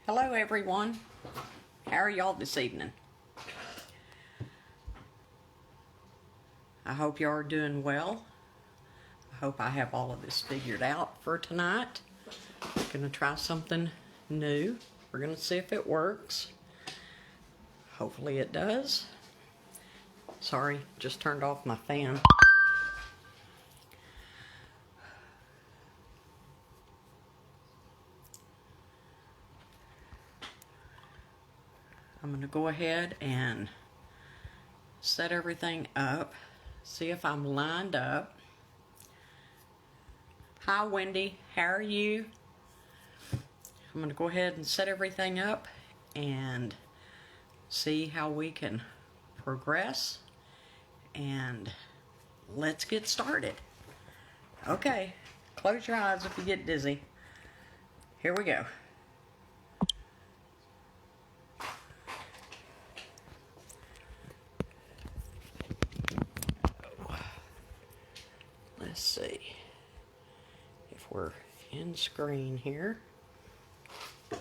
Hello everyone. How are y'all this evening? I hope y'all are doing well. I hope I have all of this figured out for tonight. I'm gonna try something new. We're gonna see if it works. Hopefully it does. Sorry, just turned off my fan. I'm gonna go ahead and set everything up, see if I'm lined up. Hi Wendy, how are you? I'm gonna go ahead and set everything up and see how we can progress, and let's get started. Okay, close your eyes if you get dizzy. Here we go. Let's see if we're in screen here. I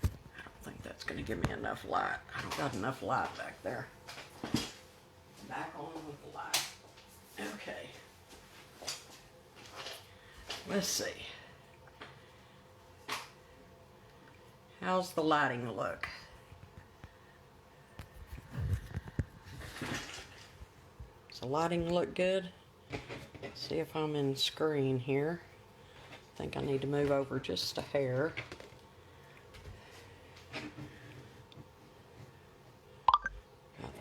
don't think that's going to give me enough light. I don't got enough light back there. Back on with the light. Okay. Let's see. How's the lighting look? Does the lighting look good? See if I'm in screen here. I think I need to move over just a hair. I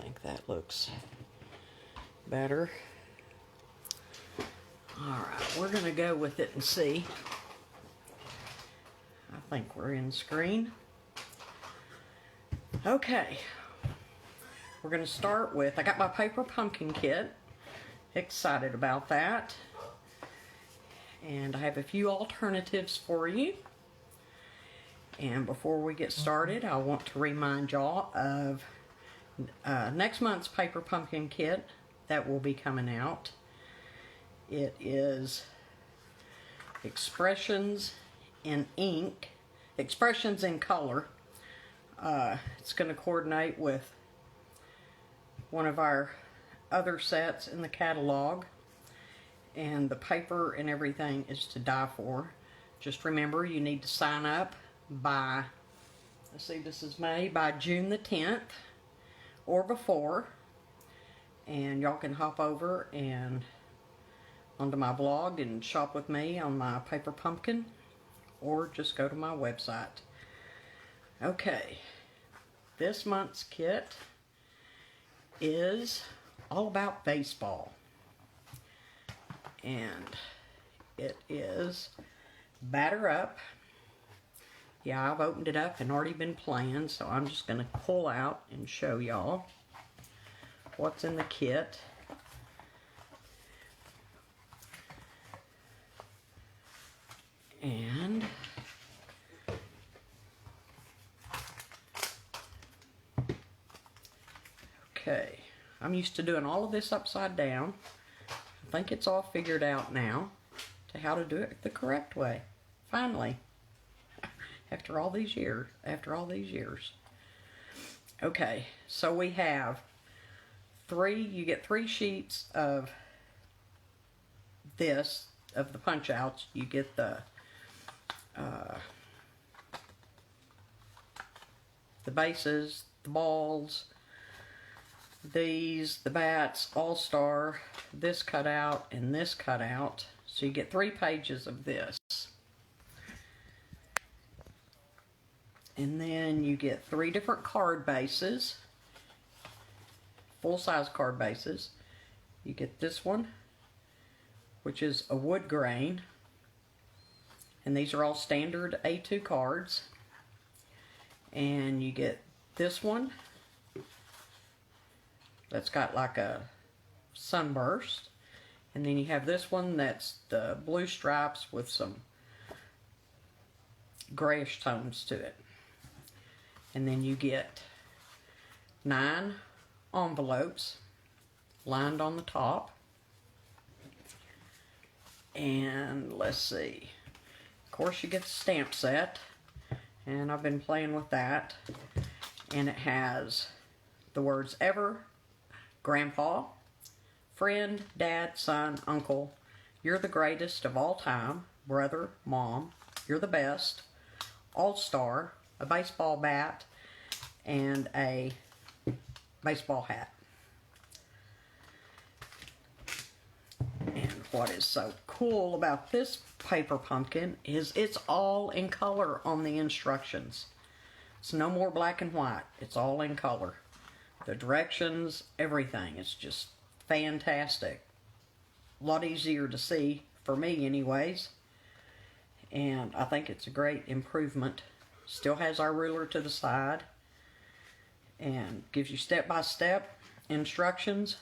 think that looks better. Alright, we're going to go with it and see. I think we're in screen. Okay. We're going to start with, I got my paper pumpkin kit. Excited about that. And I have a few alternatives for you. And before we get started, I want to remind y'all of next month's paper pumpkin kit that will be coming out. It is Expressions in Ink, Expressions in Color. It's going to coordinate with one of our other sets in the catalog, and the paper and everything is to die for. Just remember, you need to sign up by, let's see, this is May, by June the 10th or before, and y'all can hop over and onto my blog and shop with me on my paper pumpkin, or just go to my website. Okay, this month's kit is all about baseball, and it is Batter Up. Yeah, I've opened it up and already been playing, so I'm just going to pull out and show y'all what's in the kit. And okay, I'm used to doing all of this upside down. I think it's all figured out now to how to do it the correct way. Finally, after all these years. Okay, so we have you get 3 sheets of this, of the punch outs. You get the bases, the balls, these, the bats, all-star, this cutout, and this cutout. So you get 3 pages of this. And then you get 3 different card bases, full-size card bases. You get this one, which is a wood grain. And these are all standard A2 cards. And you get this one that's got like a sunburst. And then you have this one that's the blue stripes with some grayish tones to it. And then you get 9 envelopes lined on the top. And let's see, course, you get the stamp set, and I've been playing with that. And it has the words ever, grandpa, friend, dad, son, uncle, you're the greatest of all time, brother, mom, you're the best, all-star, a baseball bat, and a baseball hat. And what is so cool about this paper pumpkin is it's all in color on the instructions. It's no more black and white. It's all in color. The directions, everything. It's just fantastic. A lot easier to see, for me anyways. And I think it's a great improvement. Still has our ruler to the side. And gives you step-by-step instructions.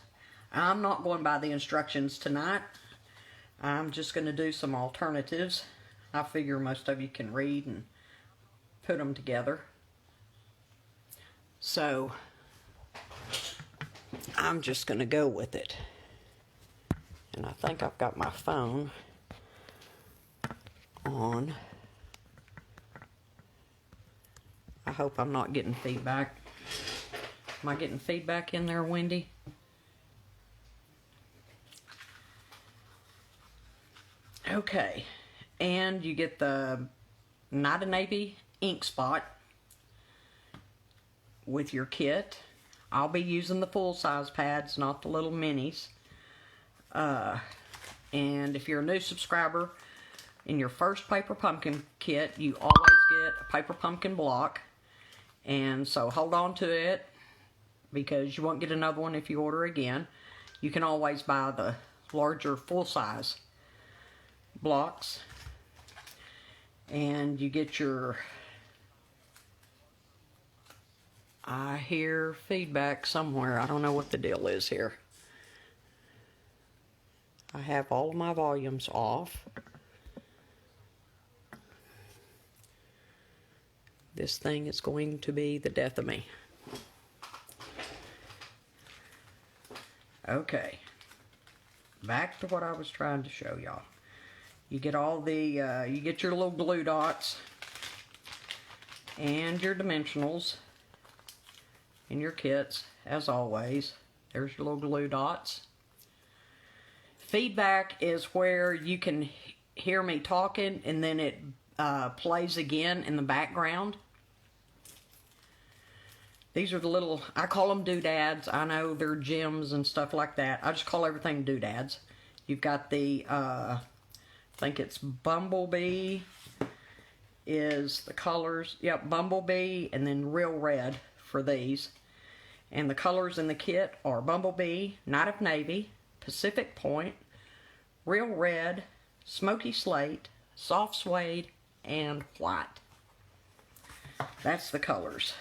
I'm not going by the instructions tonight. I'm just going to do some alternatives. I figure most of you can read and put them together. So, I'm just going to go with it. And I think I've got my phone on. I hope I'm not getting feedback. Am I getting feedback in there, Wendy? Okay. And you get the Night of Navy ink spot with your kit. I'll be using the full-size pads, not the little minis. And if you're a new subscriber, in your first paper pumpkin kit, you always get a paper pumpkin block. And so hold on to it, because you won't get another one if you order again. You can always buy the larger full-size blocks. And you get your... I hear feedback somewhere. I don't know what the deal is here. I have all of my volumes off. This thing is going to be the death of me. Okay. Back to what I was trying to show y'all. You get all the, you get your little glue dots and your dimensionals in your kits, as always. There's your little glue dots. Feedback is where you can hear me talking and then it plays again in the background. These are the little, I call them doodads. I know they're gems and stuff like that. I just call everything doodads. You've got the, I think it's Bumblebee is the colors. Yep, Bumblebee and then Real Red for these. And the colors in the kit are Bumblebee, Night of Navy, Pacific Point, Real Red, Smoky Slate, Soft Suede, and White. That's the colors.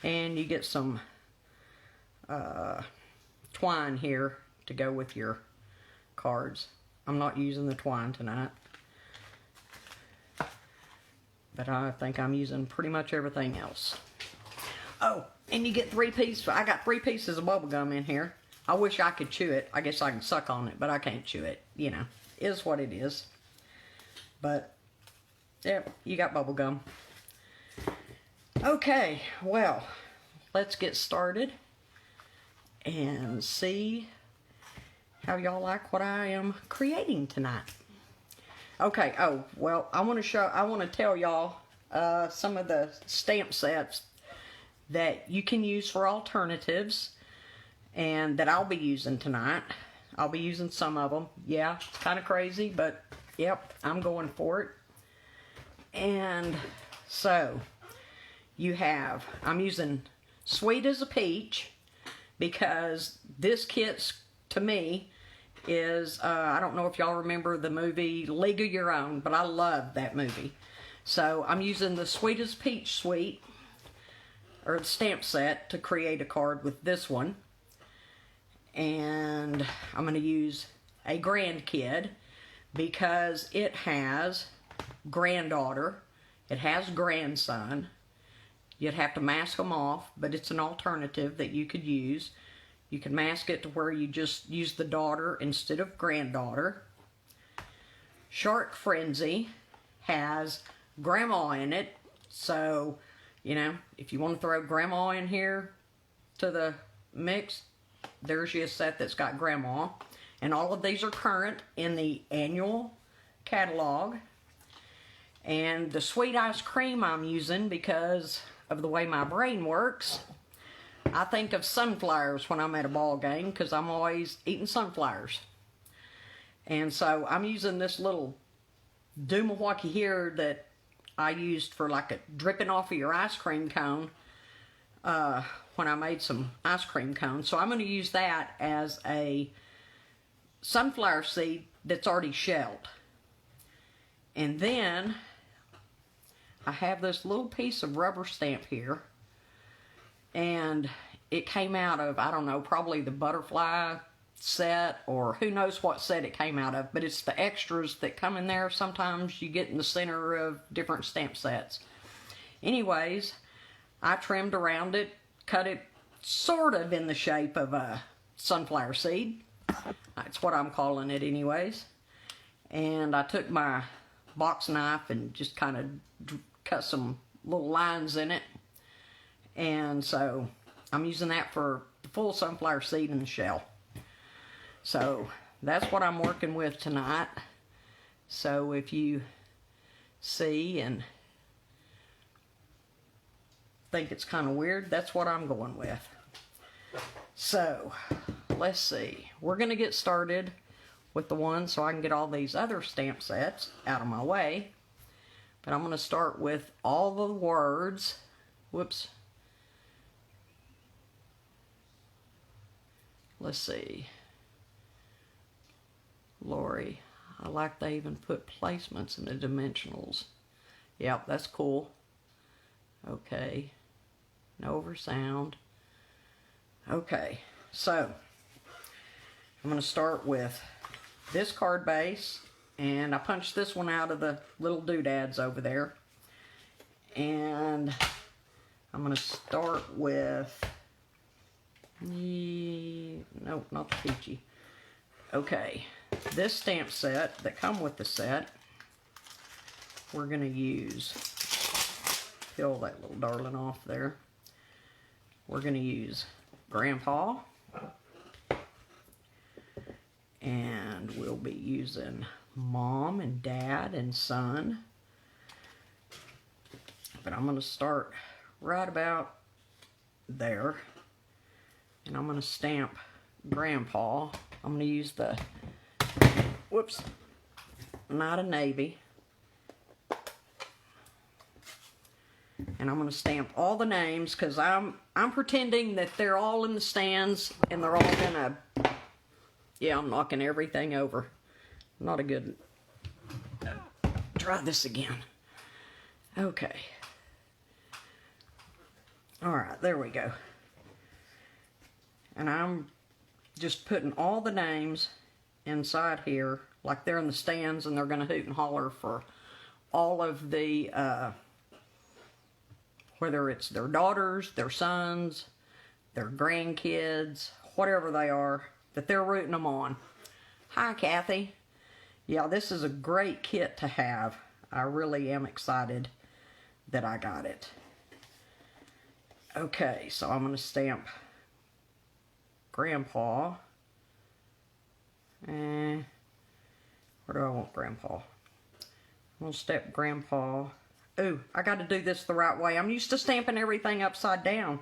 And you get some twine here to go with your cards. I'm not using the twine tonight, but I think I'm using pretty much everything else. Oh, and you get 3 pieces. I got 3 pieces of bubble gum in here. I wish I could chew it. I guess I can suck on it, but I can't chew it. You know, it is what it is. But, yeah, you got bubble gum. Okay, well, let's get started and see how y'all like what I am creating tonight. Okay, oh, well, I want to tell y'all some of the stamp sets that you can use for alternatives and that I'll be using tonight. I'll be using some of them. Yeah, it's kind of crazy, but yep, I'm going for it. And so you have, I'm using Sweet as a Peach because this kit, to me, is, I don't know if y'all remember the movie League of Your Own, but I love that movie. So I'm using the Sweet as Peach suite, or the stamp set, to create a card with this one. And I'm going to use a grandkid because it has granddaughter, it has grandson. You'd have to mask them off, but it's an alternative that you could use. You can mask it to where you just use the daughter instead of granddaughter. Shark Frenzy, has grandma in it. So, you know, if you want to throw grandma in here to the mix, there's your set that's got grandma. And all of these are current in the annual catalog. And the sweet ice cream I'm using, because of the way my brain works, I think of sunflowers when I'm at a ball game, because I'm always eating sunflowers. And so I'm using this little Doomawaki here that I used for like a dripping off of your ice cream cone when I made some ice cream cones. So I'm going to use that as a sunflower seed that's already shelled. And then I have this little piece of rubber stamp here, and it came out of, I don't know, probably the butterfly set, or who knows what set it came out of, but it's the extras that come in there. Sometimes you get in the center of different stamp sets. Anyways, I trimmed around it, cut it sort of in the shape of a sunflower seed. That's what I'm calling it anyways. And I took my box knife and just kind of cut some little lines in it. And so I'm using that for the full sunflower seed in the shell. So that's what I'm working with tonight. So if you see and think it's kind of weird, that's what I'm going with. So let's see. We're going to get started with the one so I can get all these other stamp sets out of my way. But I'm going to start with all the words. Whoops. Let's see. Lori. I like they even put placements in the dimensionals. Yep, that's cool. Okay. No oversound. Okay, so I'm going to start with this card base, and I punched this one out of the little doodads over there. And I'm going to start with, nope, not the peachy. Okay, this stamp set that come with the set, we're going to use, peel that little darling off there. We're going to use Grandpa, and we'll be using Mom and Dad and Son. But I'm going to start right about there, and I'm going to stamp Grandpa. I'm going to use the, whoops, Night of Navy. And I'm going to stamp all the names, because I'm pretending that they're all in the stands and they're all going to, yeah, I'm knocking everything over. Not a good, try this again. Okay. Alright, there we go. And I'm just putting all the names inside here, like they're in the stands, and they're going to hoot and holler for all of the, whether it's their daughters, their sons, their grandkids, whatever they are, that they're rooting them on. Hi, Kathy. Yeah, this is a great kit to have. I really am excited that I got it. Okay, so I'm going to stamp Grandpa. Where do I want Grandpa? I'm going to stamp Grandpa. Ooh, I got to do this the right way. I'm used to stamping everything upside down.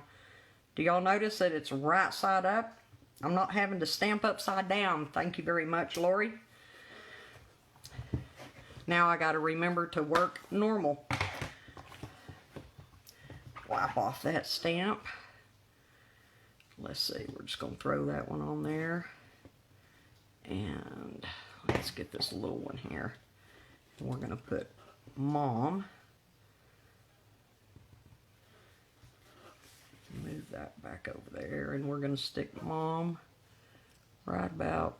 Do y'all notice that it's right side up? I'm not having to stamp upside down. Thank you very much, Lori. Now I got to remember to work normal. Wipe off that stamp. Let's see, we're just going to throw that one on there. And let's get this little one here. And we're going to put Mom. Move that back over there, and we're going to stick Mom right about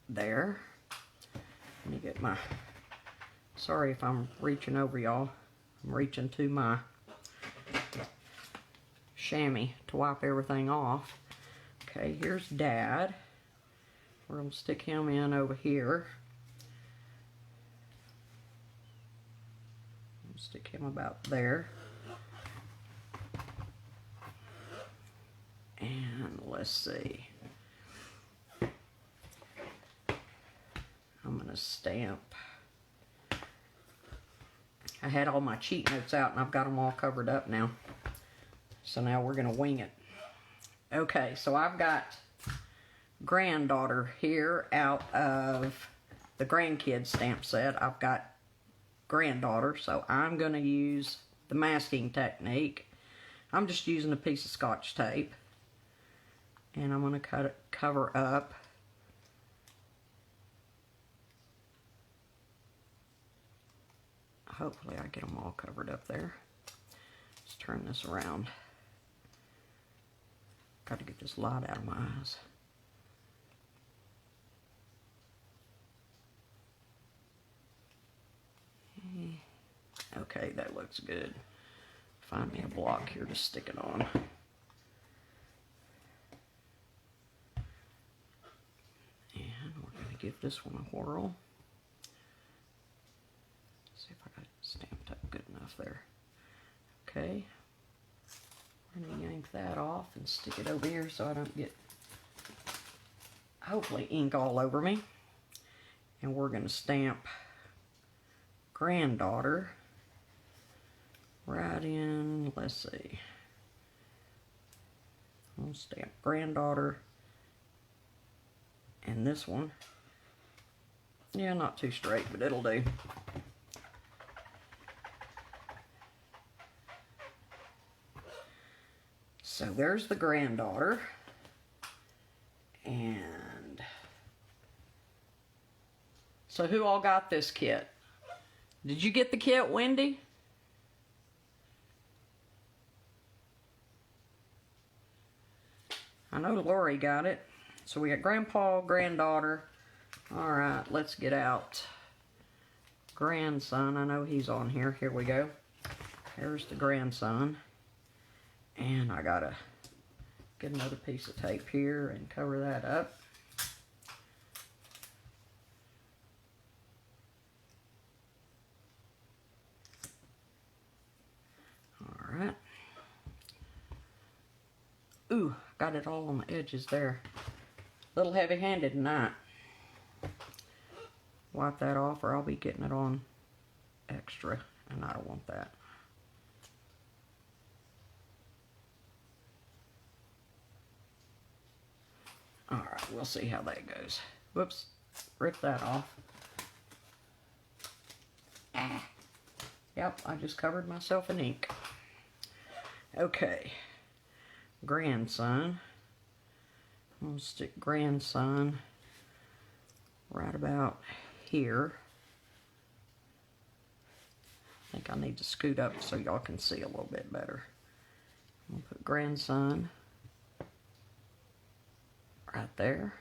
there. Let me get my, sorry if I'm reaching over y'all. I'm reaching to my chamois to wipe everything off. Okay, here's Dad. We're going to stick him in over here. Stick him about there. And let's see. I'm gonna stamp. I had all my cheat notes out and I've got them all covered up now. So now we're gonna wing it. Okay, so I've got granddaughter here out of the grandkids stamp set. I've got granddaughter, so I'm gonna use the masking technique. I'm just using a piece of Scotch tape. And I'm gonna cover up. Hopefully I get them all covered up there. Let's turn this around. Got to get this light out of my eyes. Okay, that looks good. Find me a block here to stick it on. And we're going to give this one a whirl. See if I got it stamped up good enough there. Okay. I'm going to yank that off and stick it over here so I don't get, hopefully, ink all over me. And we're going to stamp granddaughter right in, let's see. I'll stamp granddaughter and this one. Yeah, not too straight, but it'll do. So there's the granddaughter. And so who all got this kit? Did you get the kit, Wendy? I know Lori got it. So we got grandpa, granddaughter. All right, let's get out grandson. I know he's on here. Here we go. Here's the grandson. And I gotta get another piece of tape here and cover that up. All right. Ooh, got it all on the edges there. A little heavy-handed tonight. Wipe that off or I'll be getting it on extra, and I don't want that. Alright, we'll see how that goes. Whoops, rip that off. Ah. Yep, I just covered myself in ink. Okay, grandson. I'm going to stick grandson right about here. I think I need to scoot up so y'all can see a little bit better. I'm going to put grandson right there.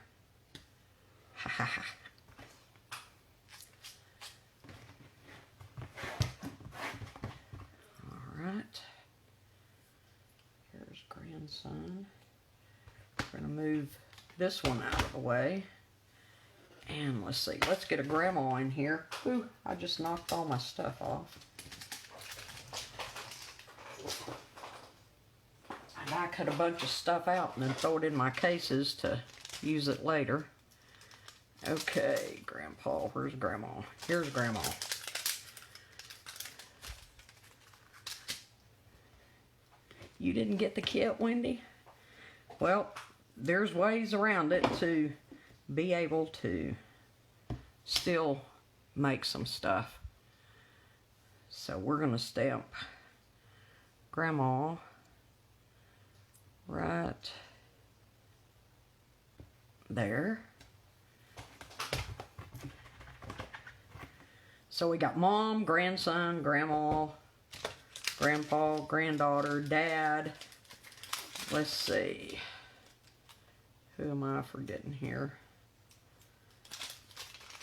Ha ha ha. Alright. Here's grandson. We're going to move this one out of the way. And let's see. Let's get a grandma in here. Ooh, I just knocked all my stuff off. I cut a bunch of stuff out and then throw it in my cases to use it later. Okay, grandpa, where's grandma? Here's grandma. You didn't get the kit, Wendy? Well, there's ways around it to be able to still make some stuff. So we're going to stamp grandma right there. So we got mom, grandson, grandma, grandpa, granddaughter, dad. Let's see. Who am I forgetting here?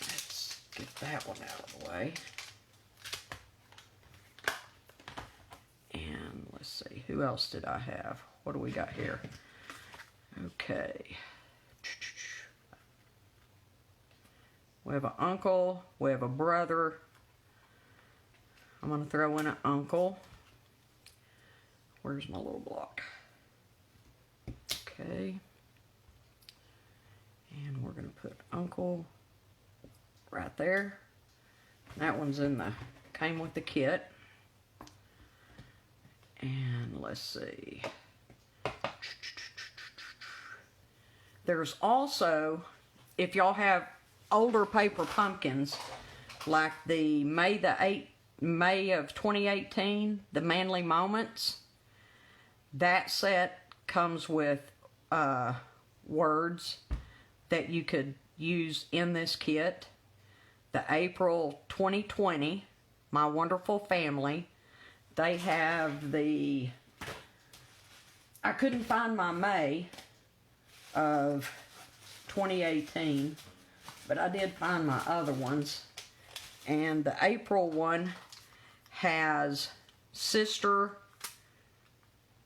Let's get that one out of the way. And let's see, who else did I have? What do we got here? Okay. We have an uncle, we have a brother, I'm going to throw in an uncle. Where's my little block? Okay. And we're going to put uncle right there. That one's came with the kit. And let's see. There's also, if y'all have older paper pumpkins, like the May of 2018, the Manly Moments, that set comes with words that you could use in this kit. The April 2020, My Wonderful Family, they have I couldn't find my May of 2018, but I did find my other ones. And the April one has sister,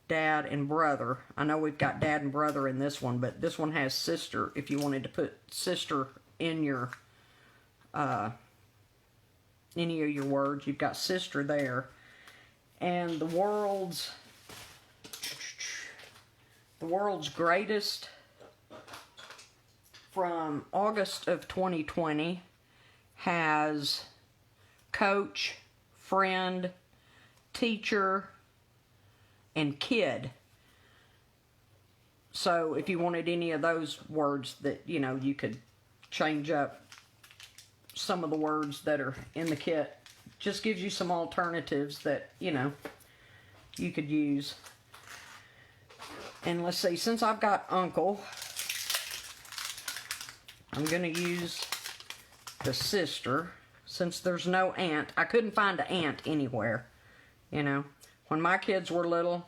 dad, and brother. I know we've got dad and brother in this one, but this one has sister. If you wanted to put sister in your any of your words, you've got sister there. And the world's greatest from August of 2020 has coach, friend, teacher, and kid. So if you wanted any of those words that, you know, you could change up some of the words that are in the kit. Just gives you some alternatives that, you know, you could use. And let's see, since I've got uncle, I'm going to use the sister. Since there's no aunt, I couldn't find an aunt anywhere. You know, when my kids were little,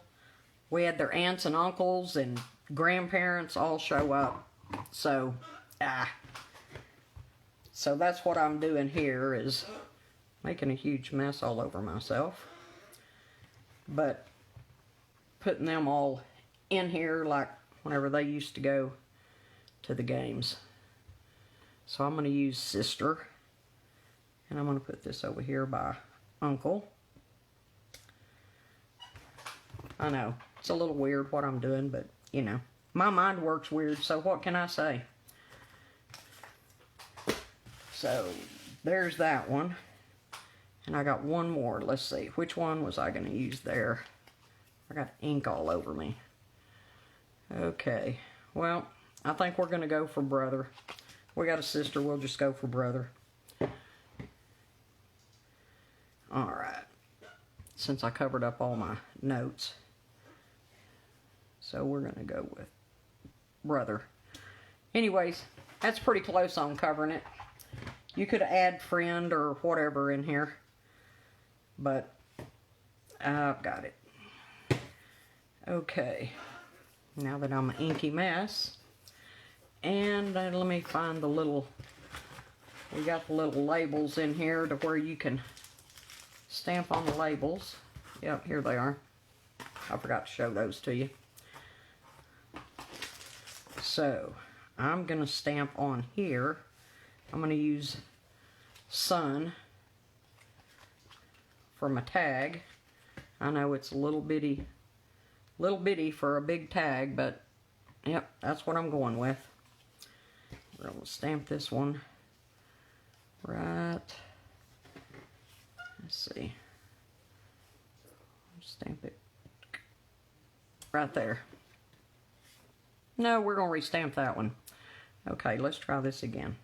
we had their aunts and uncles and grandparents all show up. So, so that's what I'm doing here, is making a huge mess all over myself. But putting them all in here like whenever they used to go to the games. So I'm going to use sister. And I'm going to put this over here by uncle. I know, it's a little weird what I'm doing, but, you know, my mind works weird, so what can I say? So, there's that one. And I got one more. Let's see, which one was I going to use there? I got ink all over me. Okay, well, I think we're going to go for brother. We got a sister, we'll just go for brother. Alright, since I covered up all my notes. So we're going to go with brother. Anyways, that's pretty close on covering it. You could add friend or whatever in here. But I've got it. Okay. Now that I'm an inky mess. And let me find the little... We got the little labels in here to where you can stamp on the labels. Yep, here they are. I forgot to show those to you. So, I'm going to stamp on here. I'm going to use sun for my tag. I know it's a little bitty for a big tag, but yep, that's what I'm going with. We're going to stamp this one right. Let's see. Stamp it right there. No, we're going to restamp that one. Okay, let's try this again.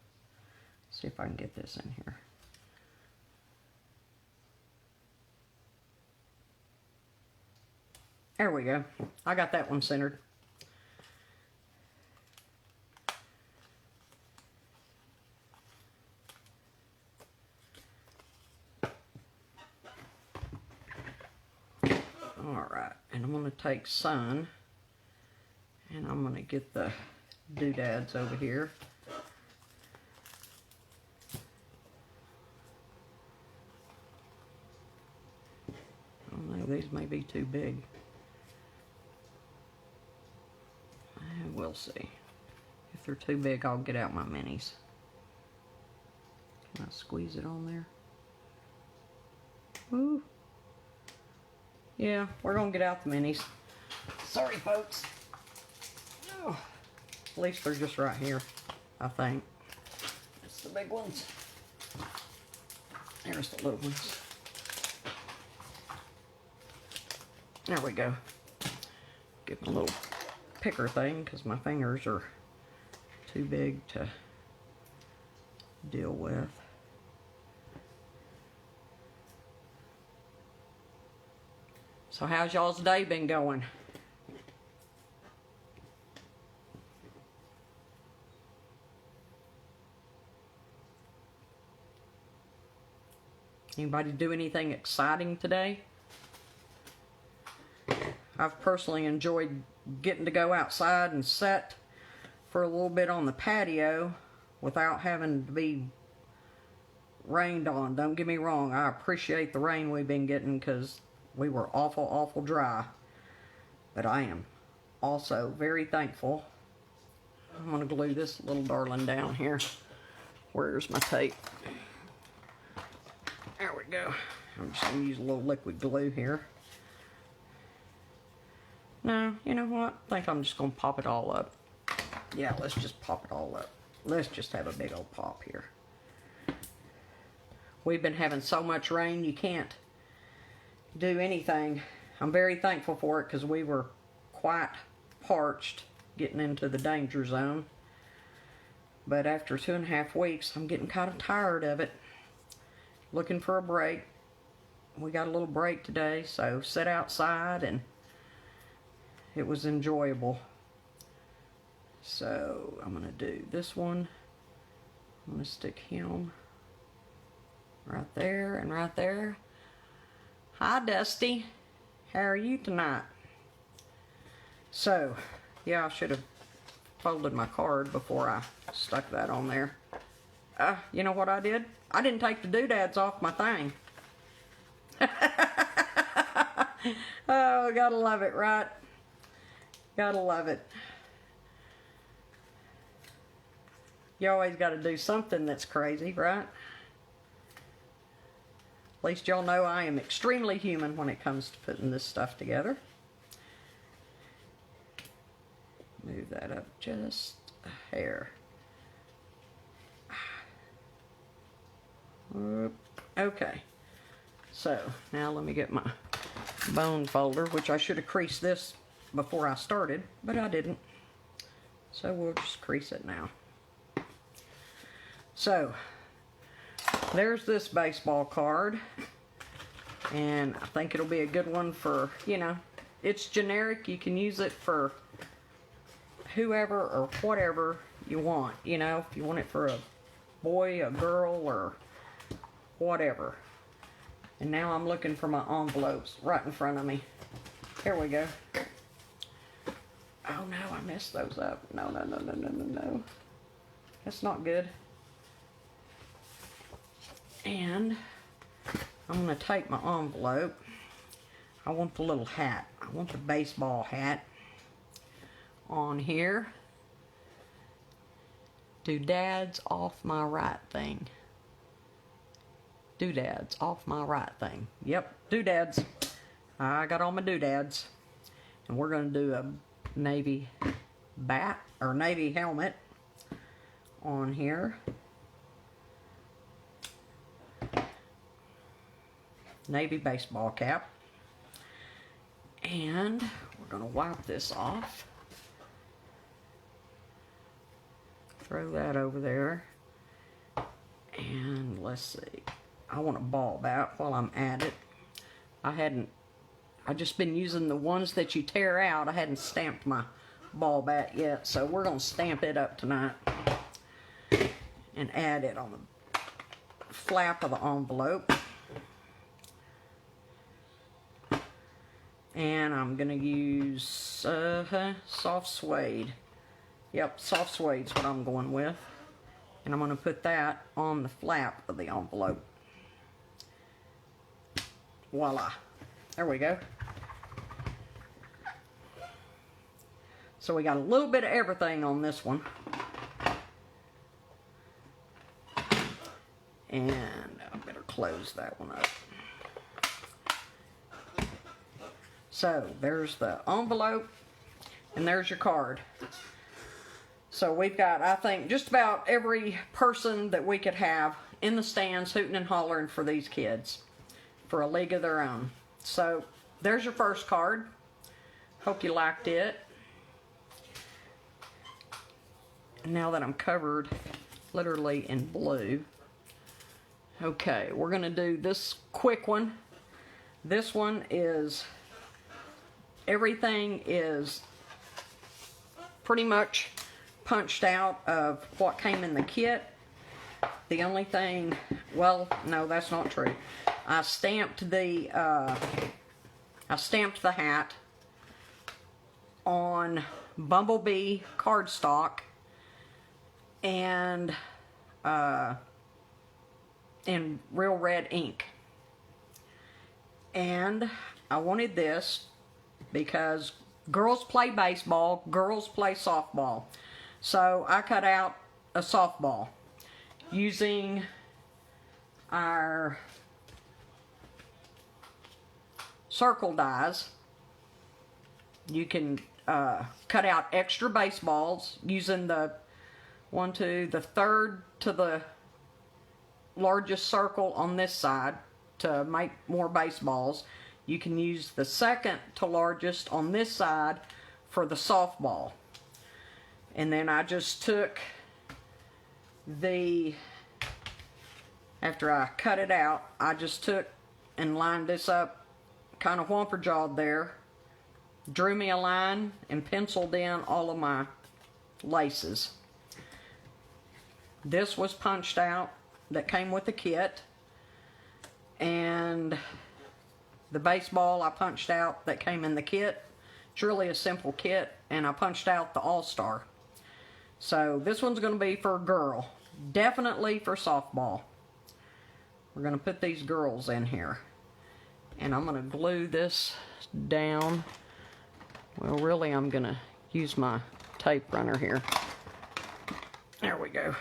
See if I can get this in here. There we go. I got that one centered. Alright, and I'm going to take sun, and I'm going to get the doodads over here. Oh no, these may be too big. We'll see. If they're too big, I'll get out my minis. Can I squeeze it on there? Ooh. Yeah, we're gonna get out the minis. Sorry, folks. Oh, at least they're just right here, I think. That's the big ones. There's the little ones. There we go. Get my little picker thing because my fingers are too big to deal with. So how's y'all's day been going? Anybody do anything exciting today? I've personally enjoyed getting to go outside and sit for a little bit on the patio without having to be rained on. Don't get me wrong, I appreciate the rain we've been getting because we were awful dry. But I am also very thankful. I'm going to glue this little darling down here. Where's my tape? There we go. I'm just going to use a little liquid glue here. No, you know what? I think I'm just going to pop it all up. Yeah, let's just pop it all up. Let's just have a big old pop here. We've been having so much rain, you can't do anything. I'm very thankful for it because we were quite parched getting into the danger zone. But after 2.5 weeks, I'm getting kind of tired of it. Looking for a break. We got a little break today, so sit outside and it was enjoyable. So I'm going to do this one. I'm going to stick him right there and right there. Hi, Dusty. How are you tonight? So, yeah, I should have folded my card before I stuck that on there. You know what I did? I didn't take the doodads off my thing. Oh, gotta love it, right? Gotta love it. You always gotta do something that's crazy, right? At least y'all know I am extremely human when it comes to putting this stuff together. Move that up just a hair. Okay. So, now let me get my bone folder, which I should have creased this before I started, but I didn't. So we'll just crease it now. So, there's this baseball card, and I think it'll be a good one for, you know, it's generic. You can use it for whoever or whatever you want, you know, if you want it for a boy, a girl, or whatever. And now I'm looking for my envelopes right in front of me. Here we go. Oh no, I messed those up. No. That's not good. And I'm going to take my envelope. I want the little hat. I want the baseball hat on here. Doodads off my right thing. Doodads off my right thing. Yep, doodads. I got all my doodads. And we're going to do a navy bat or navy helmet on here. Navy baseball cap. And we're going to wipe this off. Throw that over there. And let's see. I want a ball bat while I'm at it. I've just been using the ones that you tear out. I hadn't stamped my ball bat yet, so we're going to stamp it up tonight and add it on the flap of the envelope. And I'm going to use soft suede. Yep, soft suede's what I'm going with. And I'm going to put that on the flap of the envelope. Voila. There we go. So we got a little bit of everything on this one. And I better close that one up. So there's the envelope and there's your card. So we've got, I think, just about every person that we could have in the stands hooting and hollering for these kids for a league of their own. So there's your first card. Hope you liked it. Now that I'm covered literally in blue. Okay, we're going to do this quick one. This one is, everything is pretty much punched out of what came in the kit. The only thing, well, no, that's not true. I stamped the hat on Bumblebee cardstock and in real red ink. And I wanted this because girls play baseball, girls play softball. So I cut out a softball using our circle dies. You can cut out extra baseballs using the the third to the largest circle on this side to make more baseballs. You can use the second to largest on this side for the softball. And then I just took after I cut it out, I just took and lined this up, kind of whomper jawed there, drew me a line and penciled in all of my laces. This was punched out that came with the kit, and the baseball I punched out that came in the kit. It's really a simple kit, and I punched out the All-Star. So this one's going to be for a girl, definitely for softball. We're going to put these girls in here, and I'm going to glue this down. Well, really, I'm going to use my tape runner here. There we go.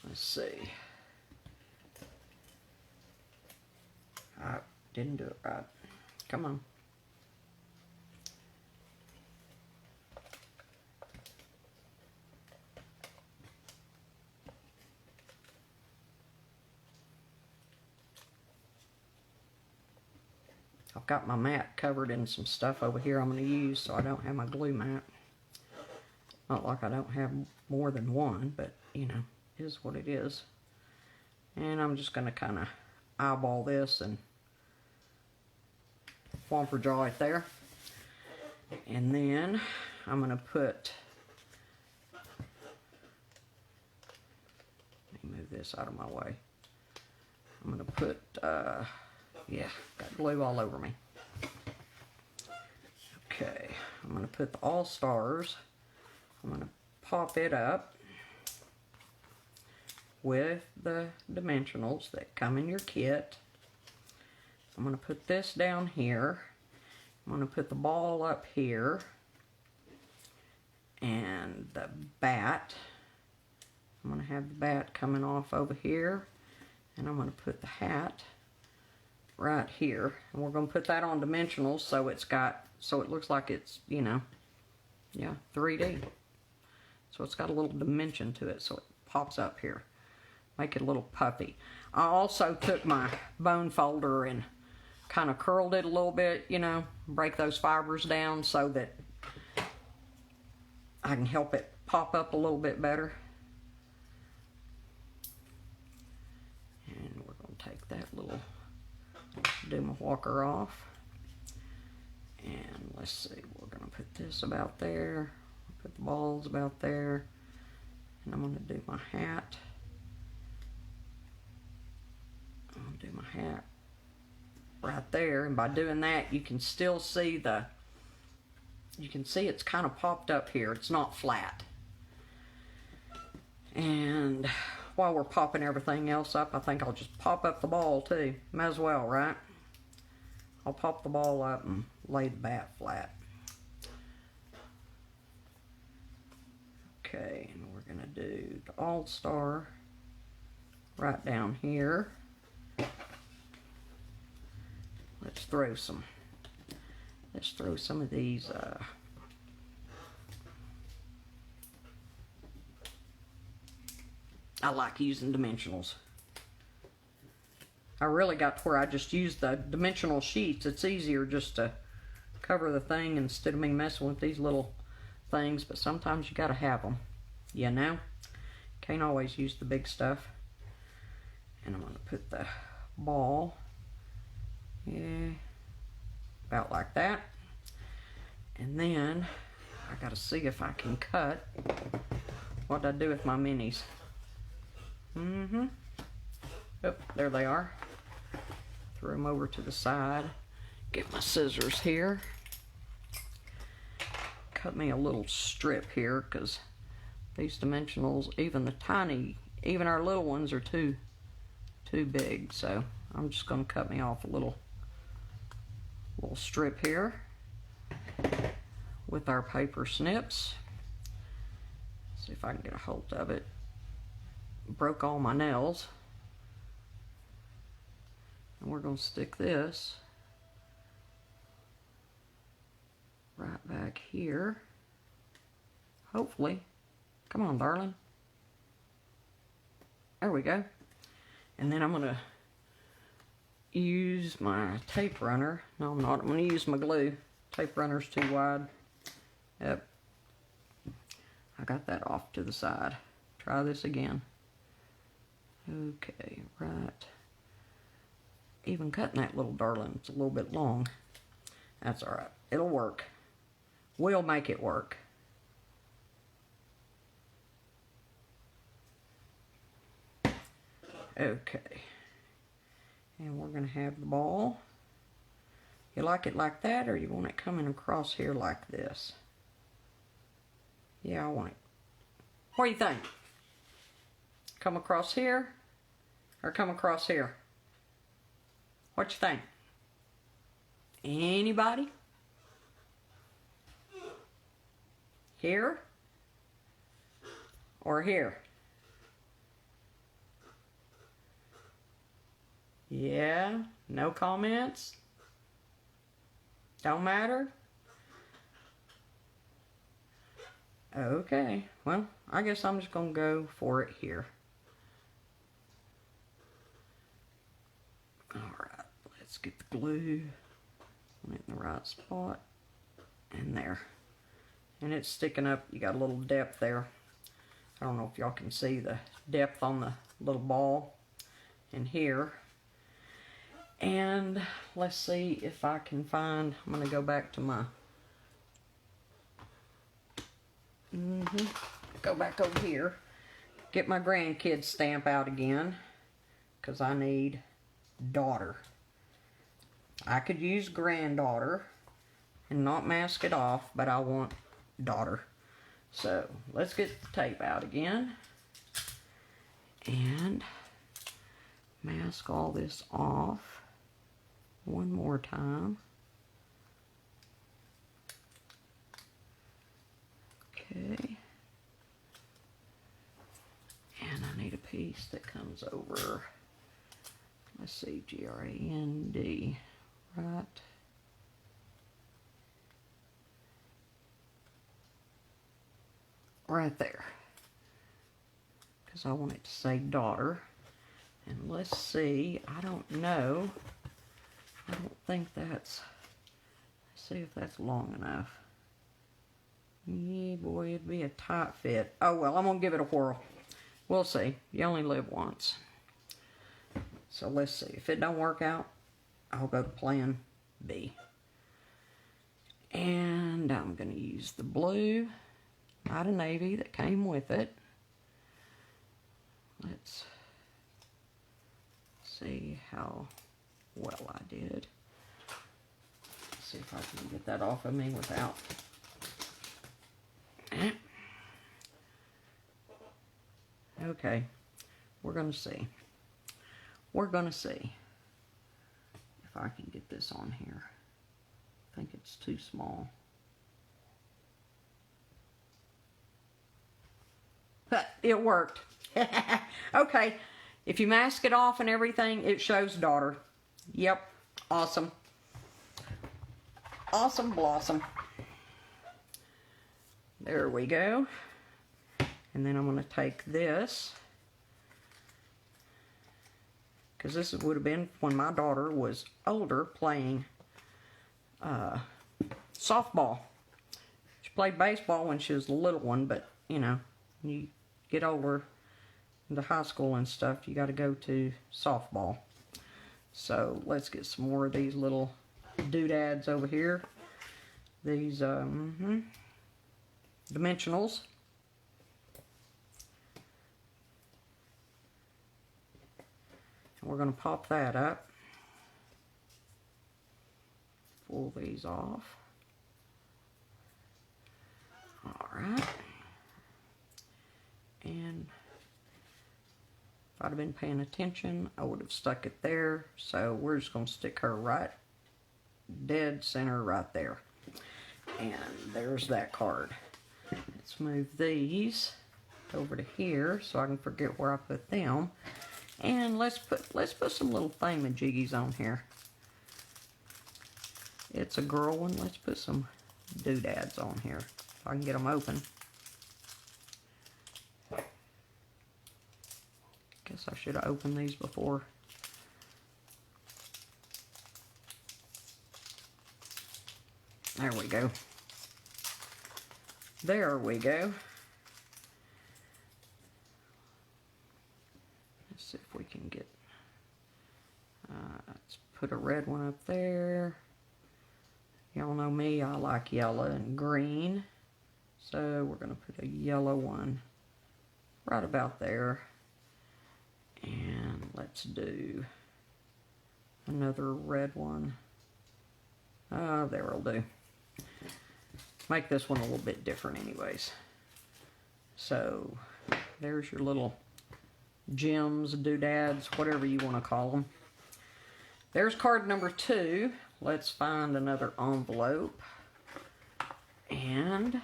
Let's see. I didn't do it right. Come on. I've got my mat covered in some stuff over here I'm going to use, so I don't have my glue mat. Not like I don't have more than one, but you know, it is what it is. And I'm just going to kind of eyeball this and whomper jaw it there. And then I'm going to put, let me move this out of my way. I'm going to put, yeah, got glue all over me. Okay, I'm going to put the All-Stars, I'm going to pop it up with the dimensionals that come in your kit. I'm going to put this down here. I'm going to put the ball up here. And the bat, I'm going to have the bat coming off over here. And I'm going to put the hat right here. And we're going to put that on dimensionals so it's got, so it looks like it's, you know, yeah, 3D. So it's got a little dimension to it, so it pops up here. Make it a little puffy. I also took my bone folder and kind of curled it a little bit, you know, break those fibers down so that I can help it pop up a little bit better. And we're going to take that little Duma walker off. And let's see, we're going to put this about there. Put the balls about there. And I'm going to do my hat. I'm going to do my hat right there. And by doing that, you can still see the, you can see it's kind of popped up here. It's not flat. And while we're popping everything else up, I think I'll just pop up the ball too. Might as well, right? I'll pop the ball up and lay the bat flat. Okay, and we're going to do the All-Star right down here. throw some. Let's throw some of these. I like using dimensionals. I really got to where I just use the dimensional sheets. It's easier just to cover the thing instead of me messing with these little things, but sometimes you got to have them. You know? Can't always use the big stuff. And I'm going to put the ball, yeah, about like that. And then I got to see if I can cut. What did I do with my minis? Oh, there they are. Throw them over to the side. Get my scissors here. Cut me a little strip here, because these dimensionals, even our little ones are too big. So I'm just going to cut me off a little strip here with our paper snips. See if I can get a hold of it. Broke all my nails. And we're going to stick this right back here. Hopefully. Come on, darling. There we go. And then I'm going to use my tape runner. No, I'm not. I'm going to use my glue. Tape runner's too wide. Yep. I got that off to the side. Try this again. Okay, right. Even cutting that little darling, it's a little bit long. That's alright. It'll work. We'll make it work. Okay. And we're going to have the ball. You like it like that, or you want it coming across here like this? Yeah, I want it. What do you think? Come across here, or come across here? What you think? Anybody? Here? Or here? Yeah? No comments? Don't matter? Okay, well, I guess I'm just going to go for it here. Alright, let's get the glue. Put it in the right spot. And there. And it's sticking up. You got a little depth there. I don't know if y'all can see the depth on the little ball in here. And let's see if I can find, I'm going to go back to my, go back over here, get my grandkids stamp out again, because I need daughter. I could use granddaughter and not mask it off, but I want daughter. So let's get the tape out again and mask all this off one more time. Okay. And I need a piece that comes over, let's see, G-R-A-N-D, right? Right there. Because I want it to say daughter. And let's see, I don't know. I don't think that's, let's see if that's long enough. Yeah, boy, it'd be a tight fit. Oh, well, I'm going to give it a whirl. We'll see. You only live once. So let's see. If it don't work out, I'll go to plan B. And I'm going to use the blue, not a navy, that came with it. Let's see how well I did. Let's see if I can get that off of me without. Okay, we're going to see. We're going to see if I can get this on here. I think it's too small. But it worked. Okay, if you mask it off and everything, it shows daughter. Yep, awesome. Awesome Blossom. There we go. And then I'm going to take this, because this would have been when my daughter was older, playing softball. She played baseball when she was a little one, but you know, you get older into high school and stuff, you got to go to softball. So let's get some more of these little doodads over here. These dimensionals. And we're going to pop that up. Pull these off. Alright. And if I'd have been paying attention, I would have stuck it there. So we're just going to stick her right dead center right there. And there's that card. Let's move these over to here so I can forget where I put them. And let's put some little thingamajiggies on here. It's a girl one. Let's put some doodads on here if I can get them open. Guess I should have opened these before. There we go. There we go. Let's see if we can get, let's put a red one up there. Y'all know me, I like yellow and green. So we're going to put a yellow one right about there. And let's do another red one. There will do. Make this one a little bit different anyways. So there's your little gems, doodads, whatever you want to call them. There's card number 2. Let's find another envelope. And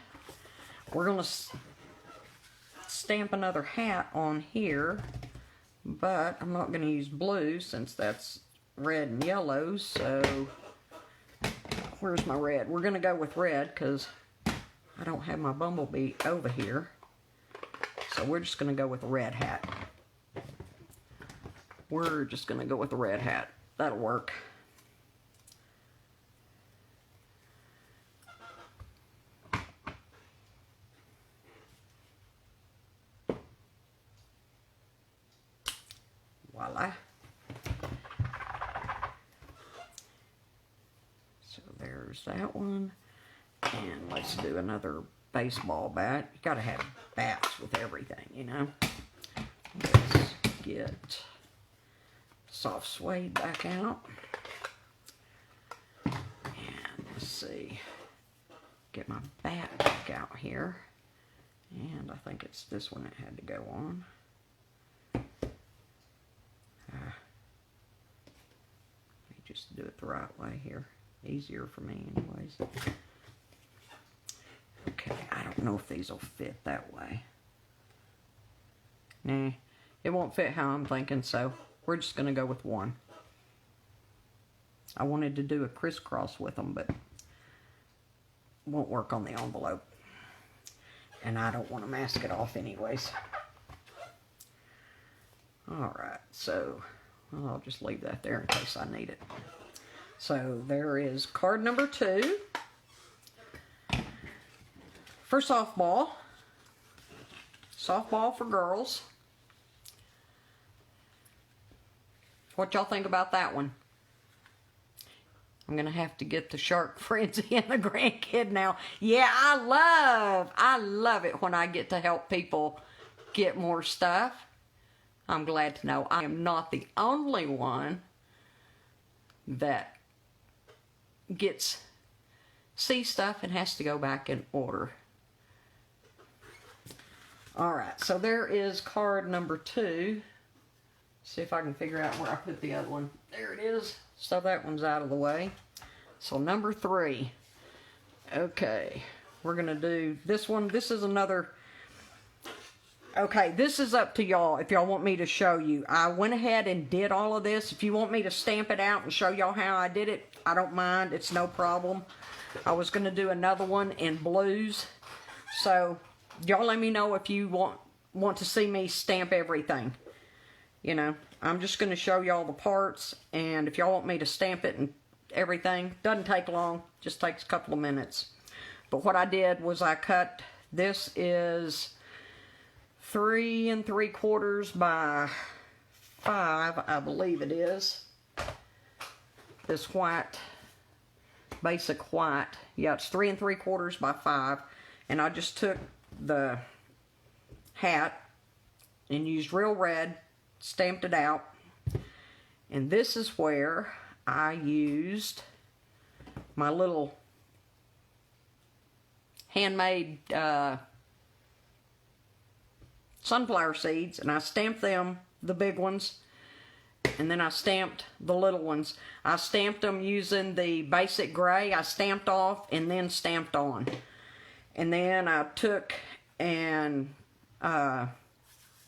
we're going to stamp another hat on here. But I'm not going to use blue since that's red and yellow. So where's my red? We're going to go with red because I don't have my bumblebee over here. So we're just going to go with a red hat. We're just going to go with a red hat. That'll work. Voila. So there's that one. And let's do another baseball bat. You gotta have bats with everything, you know. Let's get soft suede back out. And let's see. Get my bat back out here. And I think it's this one that had to go on. Just do it the right way here. Easier for me anyways. Okay, I don't know if these will fit that way. Nah, it won't fit how I'm thinking, so we're just going to go with one. I wanted to do a crisscross with them, but won't work on the envelope. And I don't want to mask it off anyways. Alright, so well, I'll just leave that there in case I need it. So there is card number 2 for softball. Softball for girls. What y'all think about that one? I'm going to have to get the Shark Frenzy and the grandkid now. Yeah, I love it when I get to help people get more stuff. I'm glad to know I am not the only one that sees stuff and has to go back and order. Alright, so there is card number 2. See if I can figure out where I put the other one. There it is. So that one's out of the way. So number 3. Okay, we're going to do this one. This is another... Okay, this is up to y'all if y'all want me to show you. I went ahead and did all of this. If you want me to stamp it out and show y'all how I did it, I don't mind. It's no problem. I was going to do another one in blues. So y'all let me know if you want to see me stamp everything. You know, I'm just going to show y'all the parts, and if y'all want me to stamp it and everything, doesn't take long, just takes a couple of minutes. But what I did was I cut, this is 3 3/4 by 5, I believe it is. This white, basic white, yeah, it's 3 3/4 by 5, and I just took the hat and used real red, stamped it out, and this is where I used my little handmade sunflower seeds, and I stamped them, the big ones, and then I stamped the little ones. I stamped them using the basic gray. I stamped off and then stamped on. And then I took and I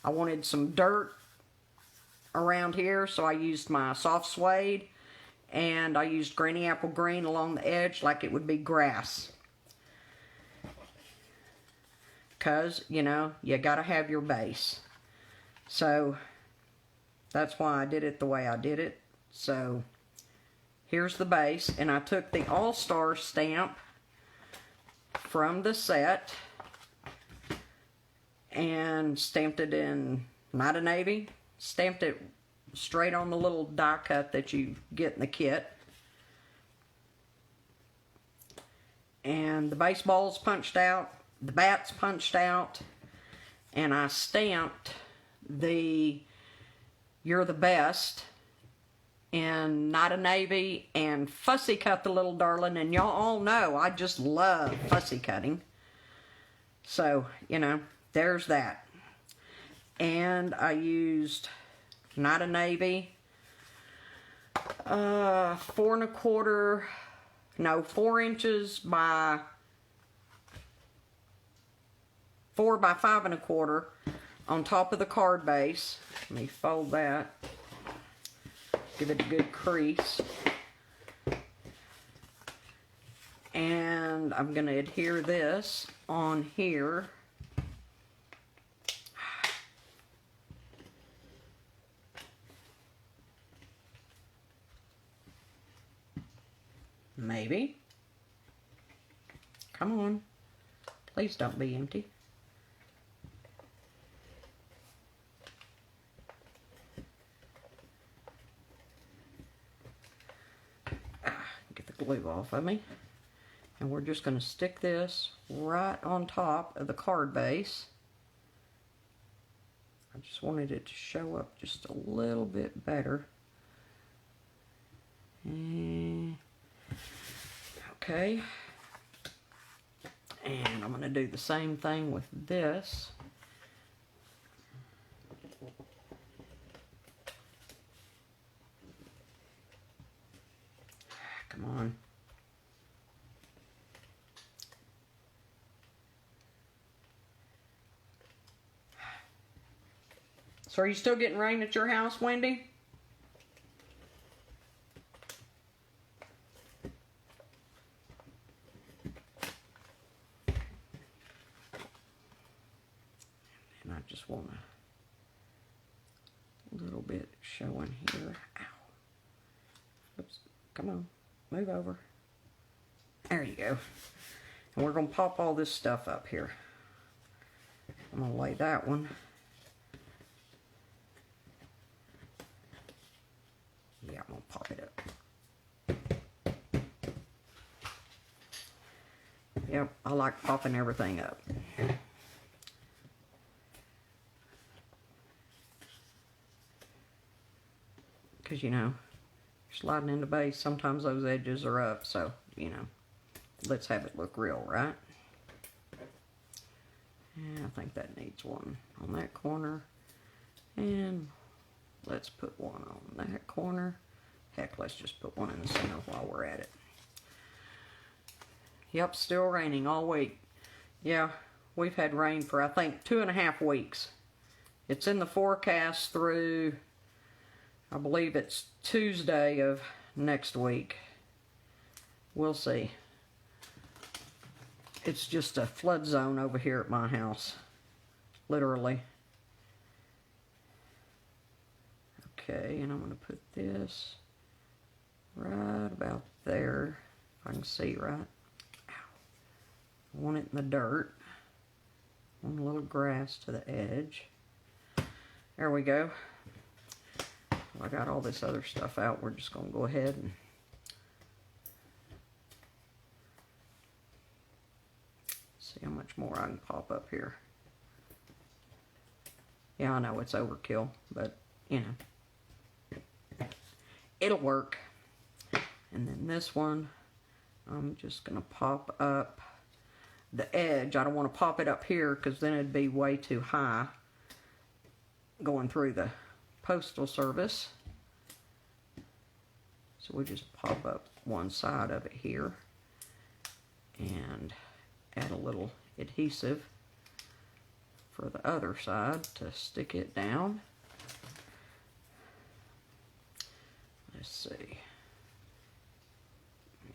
wanted some dirt around here, so I used my soft suede, and I used granny apple green along the edge like it would be grass. Because, you know, you gotta have your base. So that's why I did it the way I did it. So here's the base, and I took the All-Star stamp from the set and stamped it in Night of Navy. Stamped it straight on the little die cut that you get in the kit. And the baseball's punched out, the bat's punched out, and I stamped the You're the Best in Night of Navy and fussy cut the little darling, and y'all all know I just love fussy cutting. So, you know, there's that. And I used Night of Navy, 4 inches by 4 by 5 1/4 on top of the card base. Let me fold that, give it a good crease. And I'm going to adhere this on here. Maybe. Come on. Please don't be empty. Get the glue off of me. And we're just going to stick this right on top of the card base. I just wanted it to show up just a little bit better. Okay. And I'm going to do the same thing with this. Come on. So are you still getting rain at your house, Wendy? And I just want a little bit showing here. Ow. Oops. Come on. Move over. There you go. And we're going to pop all this stuff up here. I'm going to lay that one. Yeah, I'm going to pop it up. Yep, I like popping everything up. Because, you know, sliding into base, sometimes those edges are up, so, you know, let's have it look real, right? And I think that needs one on that corner. And let's put one on that corner. Heck, let's just put one in the center while we're at it. Yep, still raining all week. Yeah, we've had rain for, I think, 2.5 weeks. It's in the forecast through, I believe it's Tuesday of next week. We'll see. It's just a flood zone over here at my house. Literally. Okay, and I'm going to put this right about there. If I can see right. Ow. I want it in the dirt. I want a little grass to the edge. There we go. I got all this other stuff out. We're just going to go ahead and see how much more I can pop up here. Yeah, I know it's overkill, but you know, it'll work. And then this one, I'm just going to pop up the edge. I don't want to pop it up here because then it'd be way too high going through the postal service. So we just pop up one side of it here and add a little adhesive for the other side to stick it down. Let's see.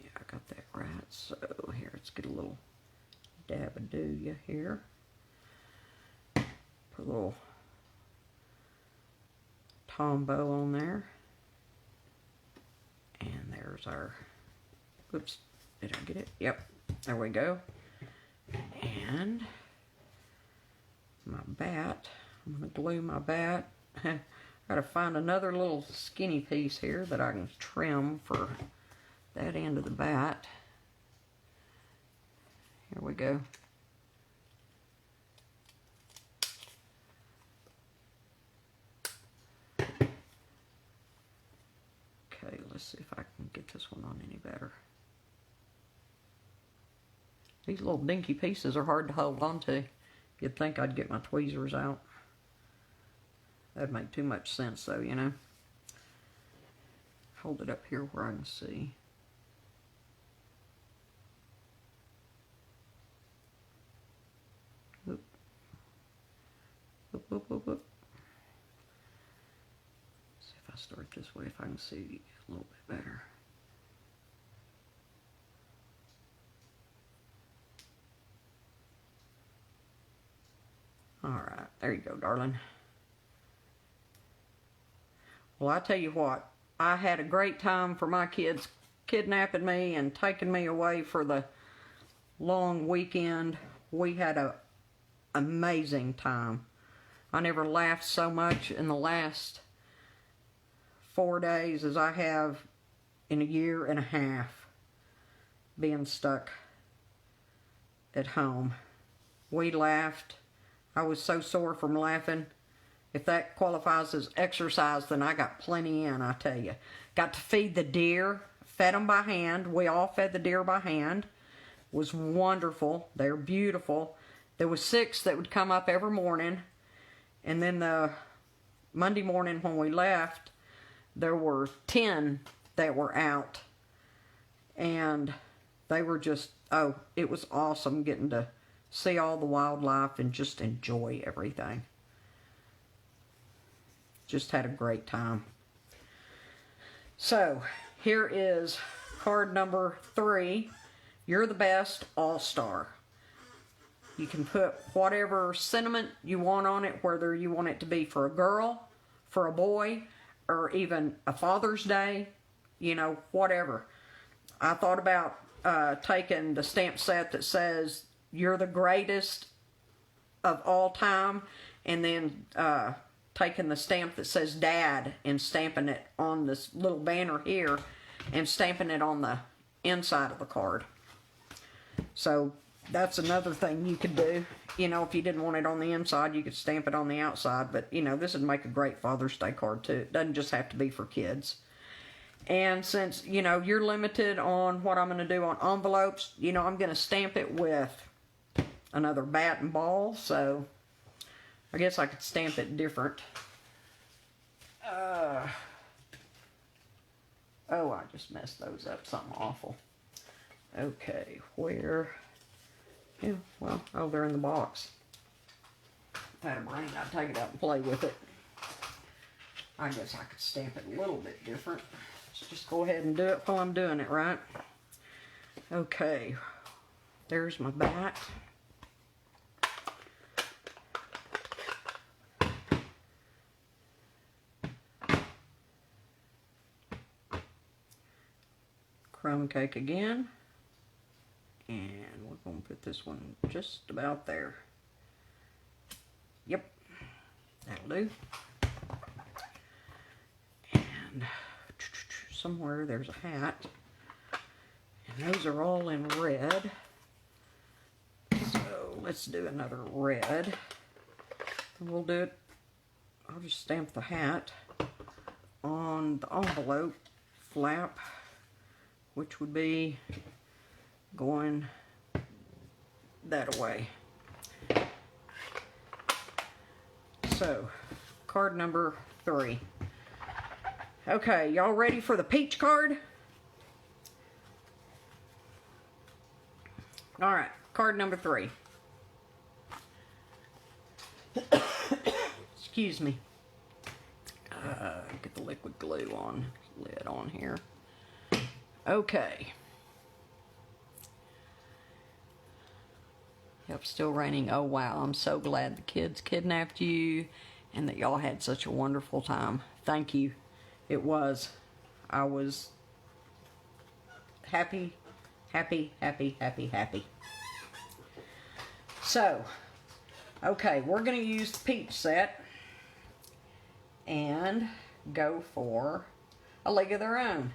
Yeah, I got that right. So here, let's get a little dab-a-doo-ya here. Put a little Tombow on there. And there's our, oops, did I get it? Yep, there we go. And my bat, I'm going to glue my bat. Gotta find another little skinny piece here that I can trim for that end of the bat. Here we go. Okay, let's see if I can get this one on any better. These little dinky pieces are hard to hold on to. You'd think I'd get my tweezers out. That'd make too much sense though, you know. Hold it up here where I can see. Whoop. Whoop, whoop, whoop, whoop. See if I start this way, if I can see a little bit better. Alright, there you go, darling. Well, I tell you what, I had a great time for my kids kidnapping me and taking me away for the long weekend. We had an amazing time. I never laughed so much in the last 4 days as I have in a year and a half being stuck at home. We laughed. I was so sore from laughing. If that qualifies as exercise, then I got plenty in, I tell you. Got to feed the deer, fed them by hand. We all fed the deer by hand. It was wonderful. They're beautiful. There was 6 that would come up every morning. And then the Monday morning when we left, there were 10 that were out. And they were just, oh, it was awesome getting to see all the wildlife and just enjoy everything. Just had a great time. So, here is card number 3. You're the best, all-star. You can put whatever sentiment you want on it, whether you want it to be for a girl, for a boy, or even a Father's Day, you know, whatever. I thought about taking the stamp set that says, "You're the greatest of all time," and then taking the stamp that says Dad and stamping it on this little banner here and stamping it on the inside of the card. So that's another thing you could do. You know, if you didn't want it on the inside, you could stamp it on the outside. But, you know, this would make a great Father's Day card too. It doesn't just have to be for kids. And since, you know, you're limited on what I'm going to do on envelopes, you know, I'm going to stamp it with another bat and ball. So I guess I could stamp it different. Oh, I just messed those up. Something awful. Okay, where? Yeah, well, oh, they're in the box. If I had a brain, I'd take it out and play with it. I guess I could stamp it a little bit different. Let's just go ahead and do it while I'm doing it, right? Okay, There's my bat. Crumb cake again. And we're going to put this one just about there. Yep, that'll do. And somewhere there's a hat. And those are all in red. So let's do another red. And we'll do it, I'll just stamp the hat on the envelope flap, which would be going that way. So, card number 3. Okay, y'all ready for the peach card? Alright, card number 3. Excuse me. Get the liquid glue on, lid on here. Okay. Yep, still raining. Oh wow, I'm so glad the kids kidnapped you and that y'all had such a wonderful time. Thank you. It was. I was happy, happy, happy, happy, happy. So, okay, we're going to use the peach set and go for A League of Their Own.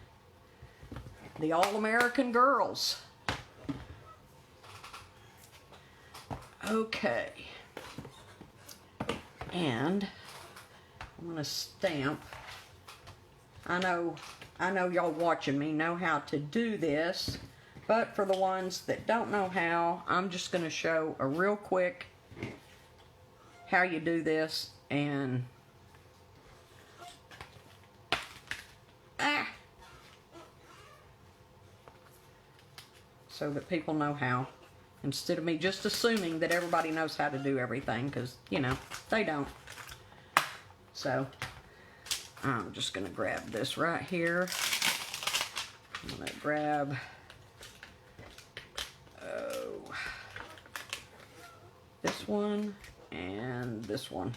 The All-American Girls. Okay. And I'm going to stamp. I know y'all watching me know how to do this, but for the ones that don't know how, I'm just going to show a real quick how you do this, and so that people know how, instead of me just assuming that everybody knows how to do everything, because, you know, they don't. So, I'm just going to grab this right here. I'm going to grab, this one and this one.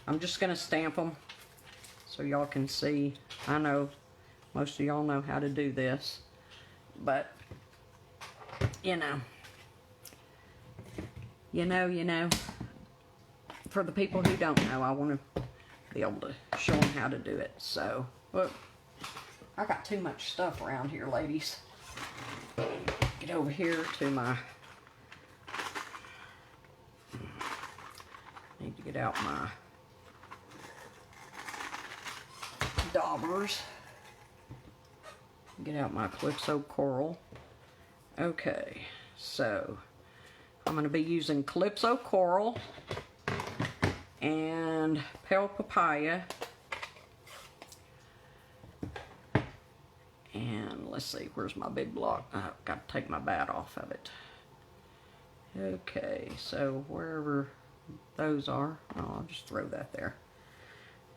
I'm just going to stamp them so y'all can see. I know most of y'all know how to do this, but, you know, for the people who don't know, I want to be able to show them how to do it. So, look, I got too much stuff around here, ladies. Get over here to my, need to get out my daubers. Get out my Calypso Coral. Okay, so I'm going to be using Calypso Coral and Pale Papaya. And let's see, where's my big block? I've got to take my bat off of it. Okay, so wherever those are, I'll just throw that there.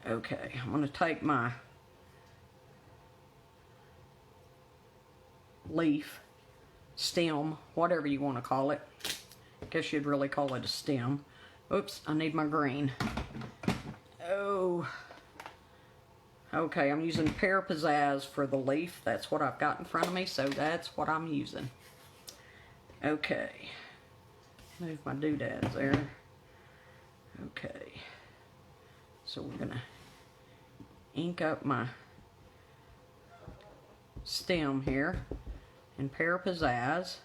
Okay, I'm going to take my leaf, stem, whatever you want to call it. Guess you'd really call it a stem. Oops, I need my green. Oh. Okay, I'm using Pear Pizzazz for the leaf. That's what I've got in front of me, so that's what I'm using. Okay. Move my doodads there. Okay. So we're going to ink up my stem here in Pear Pizzazz.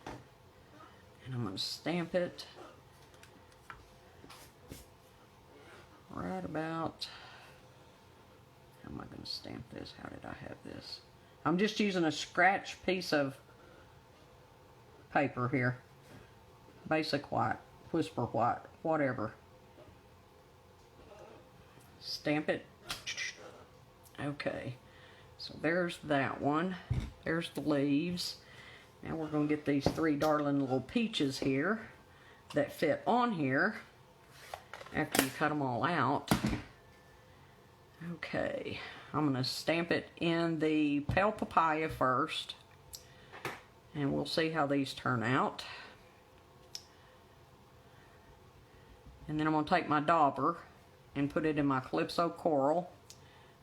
And I'm going to stamp it right about, how am I going to stamp this? How did I have this? I'm just using a scratch piece of paper here. Basic white, whisper white, whatever. Stamp it. Okay, so there's that one. There's the leaves. Now we're going to get these 3 darling little peaches here that fit on here after you cut them all out. Okay, I'm going to stamp it in the Pale Papaya first. And we'll see how these turn out. And then I'm going to take my dauber and put it in my Calypso coral.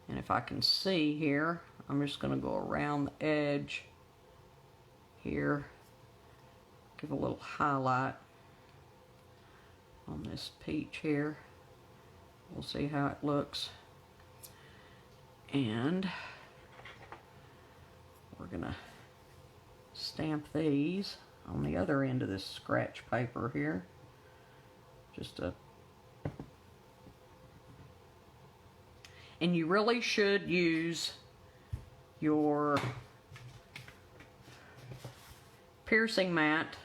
And if I can see here, I'm just going to go around the edge here. Give a little highlight on this peach here. We'll see how it looks. And we're going to stamp these on the other end of this scratch paper here. And you really should use your piercing mat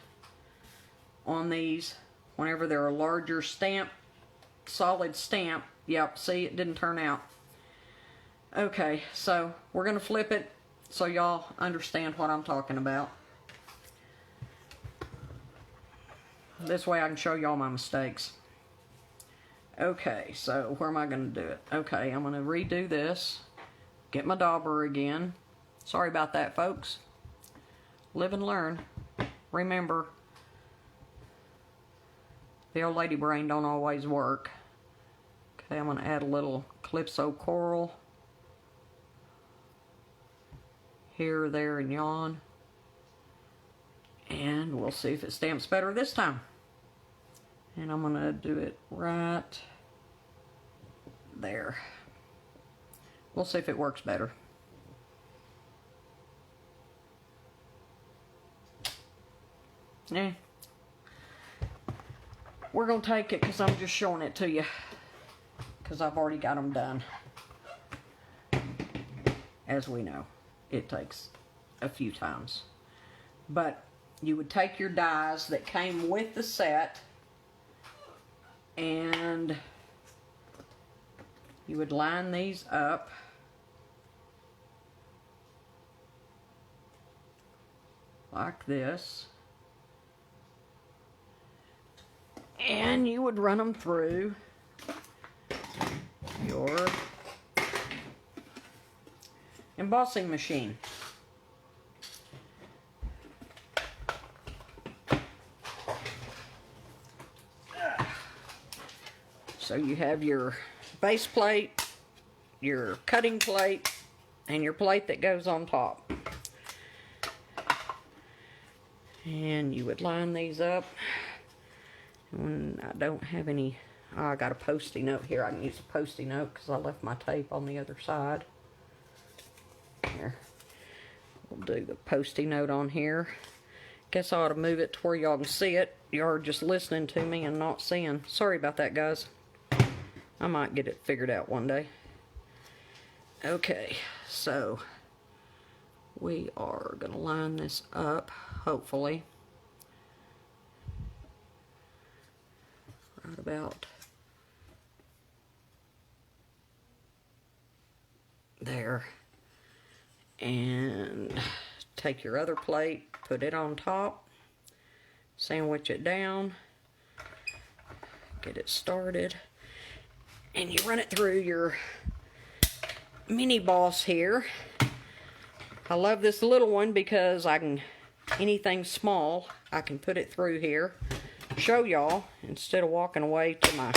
on these whenever they're a larger stamp, solid stamp. Yep, see, it didn't turn out. Okay, so we're going to flip it so y'all understand what I'm talking about. This way I can show y'all my mistakes. Okay, so where am I going to do it? Okay, I'm going to redo this. Get my dauber again. Sorry about that, folks. Live and learn. Remember, the old lady brain don't always work. Okay, I'm going to add a little Calypso coral. Here, there, and yon. And we'll see if it stamps better this time. And I'm going to do it right there. We'll see if it works better. Yeah. We're going to take it because I'm just showing it to you. Because I've already got them done. As we know, it takes a few times. But you would take your dies that came with the set and you would line these up like this, and you would run them through your embossing machine. So you have your base plate, your cutting plate, and your plate that goes on top. And you would line these up. And I don't have any, oh, I got a Post-it note here. I can use a Post-it note because I left my tape on the other side. Here. We'll do the Post-it note on here. Guess I ought to move it to where y'all can see it. You're just listening to me and not seeing. Sorry about that, guys. I might get it figured out one day. Okay, so we are going to line this up, hopefully. Right about there. And take your other plate, put it on top, sandwich it down, get it started, and you run it through your mini boss here. I love this little one because I can, anything small, I can put it through here, show y'all, instead of walking away to my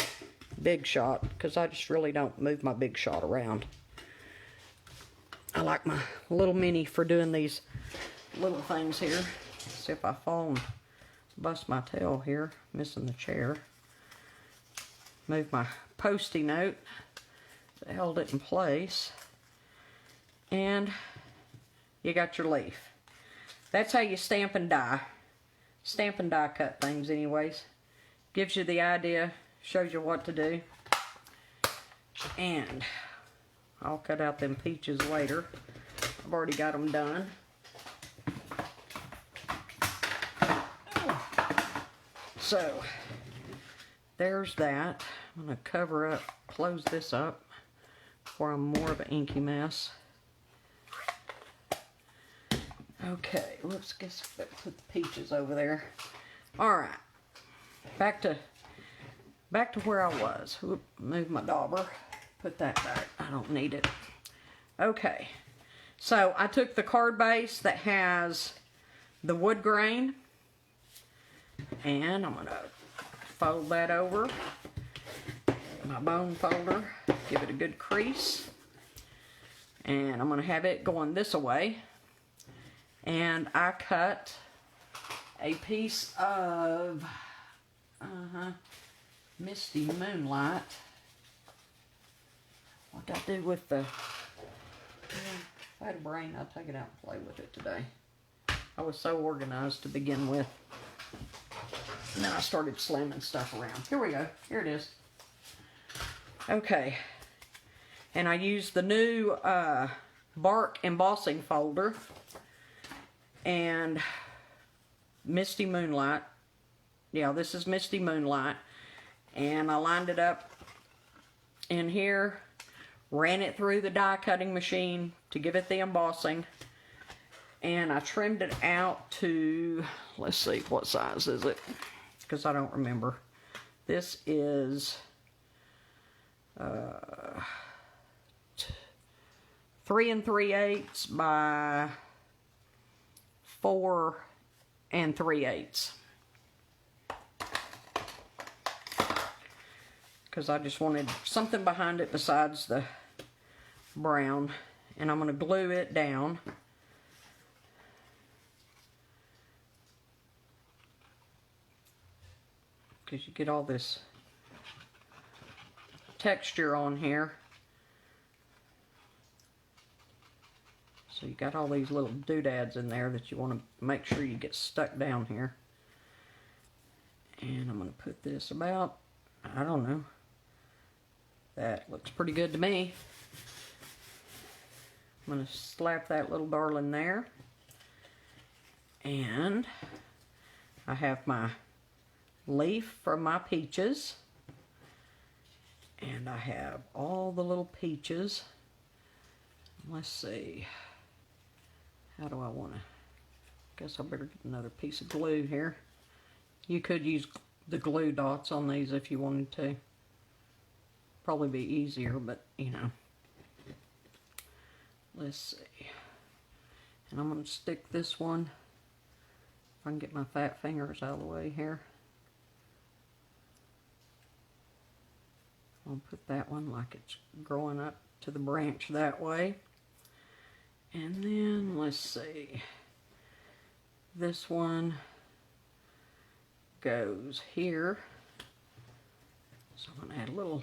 big shot, because I just really don't move my big shot around. I like my little mini for doing these little things here. See if I fall and bust my tail here, missing the chair. Move my Post-it note that held it in place. And you got your leaf. That's how you stamp and die. Stamp and die cut things anyways. Gives you the idea, shows you what to do. And I'll cut out them peaches later. I've already got them done. So, there's that. I'm going to cover up, close this up before I'm more of an inky mess. Okay, let's guess put the peaches over there. Alright, back to where I was. Whoop, move my dauber. Put that back. I don't need it. Okay, so I took the card base that has the wood grain, and I'm going to fold that over my bone folder, give it a good crease, and I'm going to have it going this way. And I cut a piece of Misty Moonlight. What did I do with the... If I had a brain, I'd take it out and play with it today. I was so organized to begin with. And then I started slamming stuff around. Here we go. Here it is. Okay. And I used the new bark embossing folder. And Misty Moonlight. Yeah, this is Misty Moonlight. And I lined it up in here. Ran it through the die cutting machine to give it the embossing. And I trimmed it out to, let's see, what size is it? Because I don't remember. This is 3 3/8 by 4 3/8. Because I just wanted something behind it besides the brown. And I'm going to glue it down. Because you get all this texture on here. So you got all these little doodads in there that you want to make sure you get stuck down here. And I'm going to put this about, I don't know. That looks pretty good to me. I'm going to slap that little darling there. And I have my leaf from my peaches. And I have all the little peaches. Let's see. How do I want to... Guess I better get another piece of glue here. You could use the glue dots on these if you wanted to. Probably be easier, but you know. Let's see. And I'm going to stick this one, if I can get my fat fingers out of the way here. I'll put that one like it's growing up to the branch that way. And then, let's see. This one goes here. So I'm going to add a little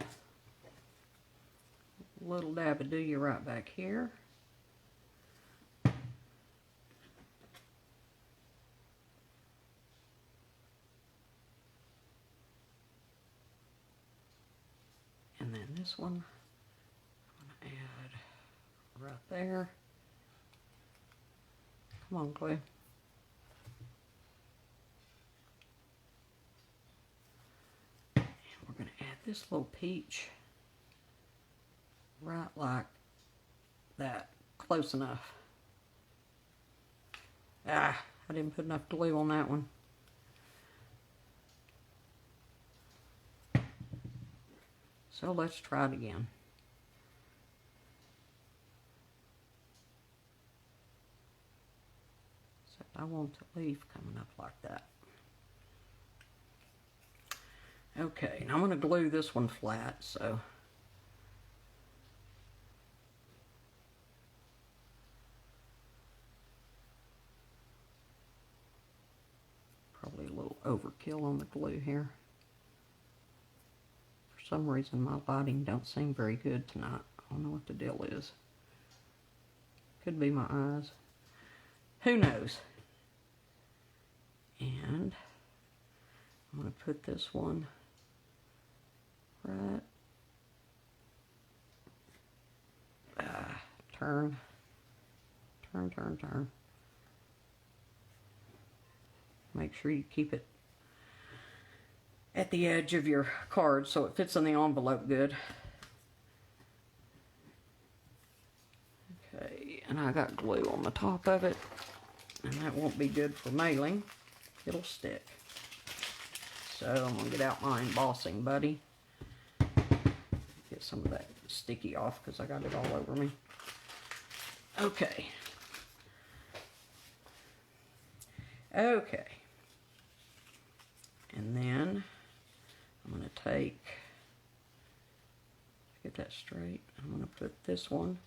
dabadoo right back here. And then this one I'm going to add right there. Come on, glue. And we're going to add this little peach right like that, close enough. Ah, I didn't put enough glue on that one. So let's try it again. Except I want the leaf coming up like that. Okay, now I'm going to glue this one flat, so probably a little overkill on the glue here. For some reason my lighting don't seem very good tonight. I don't know what the deal is. Could be my eyes. Who knows? And I'm going to put this one right. Turn. Make sure you keep it at the edge of your card so it fits in the envelope good. Okay, and I got glue on the top of it, and that won't be good for mailing. It'll stick. So I'm going to get out my embossing buddy. Get some of that sticky off because I got it all over me. Okay. Okay. And then I'm going to get that straight, I'm going to put this one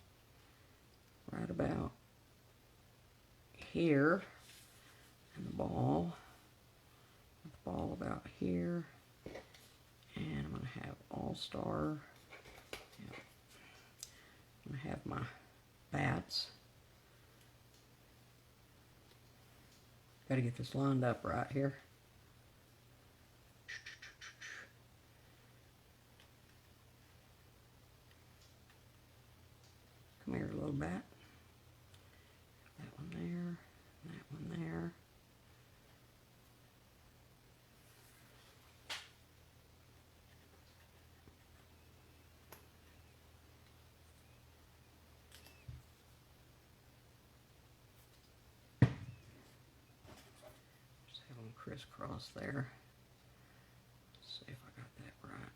right about here, and the ball about here, and I'm going to have All-Star. Yep. I'm going to have my bats. Got to get this lined up right here. Come here, little bat. That one there, that one there. Just have them crisscross there. Let's see if I got that right.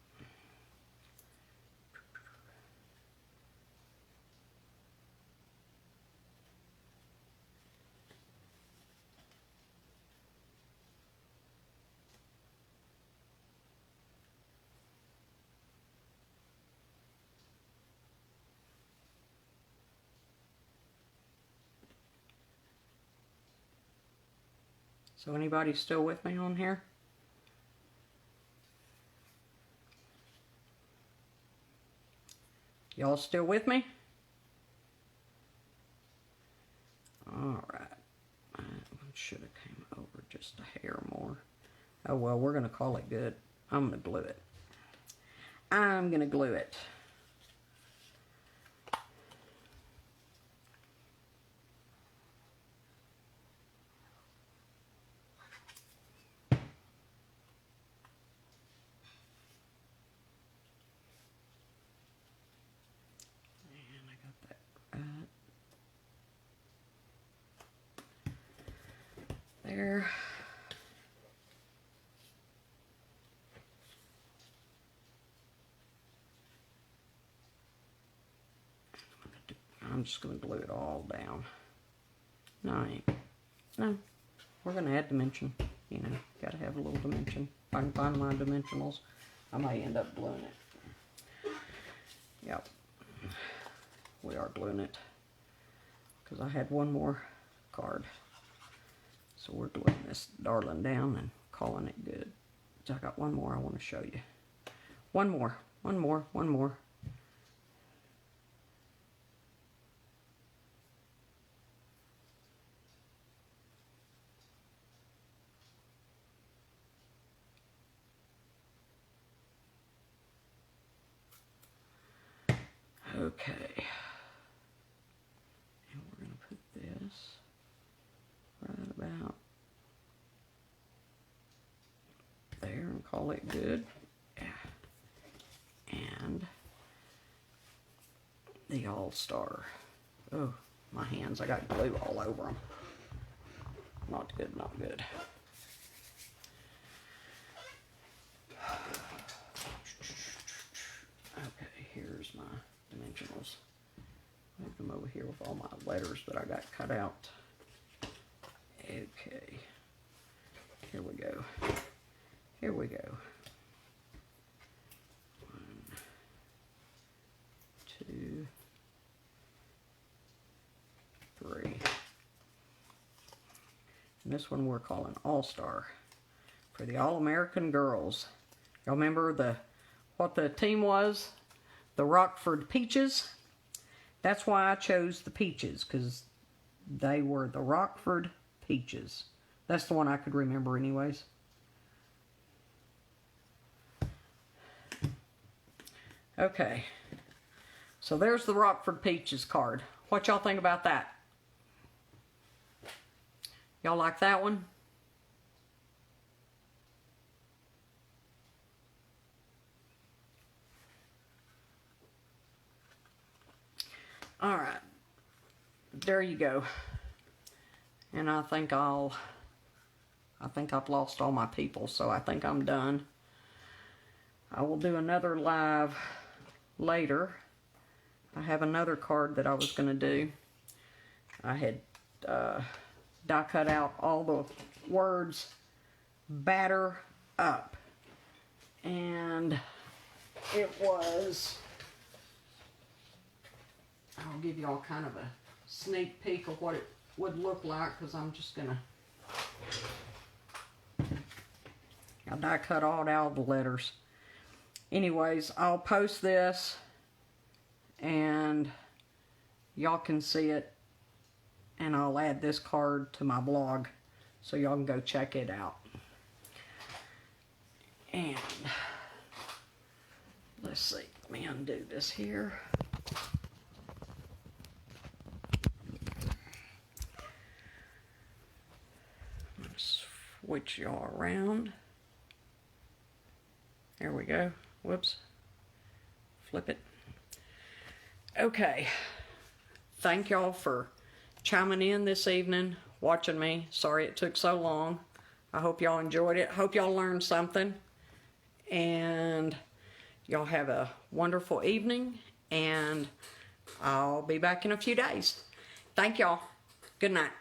So anybody still with me on here? Y'all still with me? All right. That one should have came over just a hair more. Oh well, we're going to call it good. I'm going to glue it. I'm going to glue it. There. I'm just going to glue it all down. No, I ain't. No, we're going to add dimension. You know, got to have a little dimension. If I can find my dimensionals, I might end up gluing it. Yep. We are gluing it. Because I had one more card. So we're gluing this darling down and calling it good. So I got one more I want to show you. One more. Okay. And we're going to put this right about there and call it good. Yeah. And the All-Star. Oh, my hands, I got glue all over them. Not good, not good. Okay, here's my dimensionals. Move them over here with all my letters that I got cut out. Okay, here we go. Here we go. 1, 2, 3. And this one we're calling All-Star for the All-American Girls. Y'all remember what the team was? The Rockford Peaches. That's why I chose the Peaches, because they were the Rockford Peaches. That's the one I could remember anyways. Okay, so there's the Rockford Peaches card. What y'all think about that? Y'all like that one? All right, there you go. And I think I've lost all my people, so I think I'm done. I will do another live later. I have another card that I was going to do. I had die cut out all the words batter up. And it was, I'll give you all kind of a sneak peek of what it would look like, because I'm just gonna, I die cut all out the letters. Anyways, I'll post this and y'all can see it, and I'll add this card to my blog so y'all can go check it out. And let's see, let me undo this here. I'm gonna switch y'all around. There we go. Whoops. Flip it. Okay. Thank y'all for chiming in this evening, watching me. Sorry it took so long. I hope y'all enjoyed it. Hope y'all learned something. And y'all have a wonderful evening. And I'll be back in a few days. Thank y'all. Good night.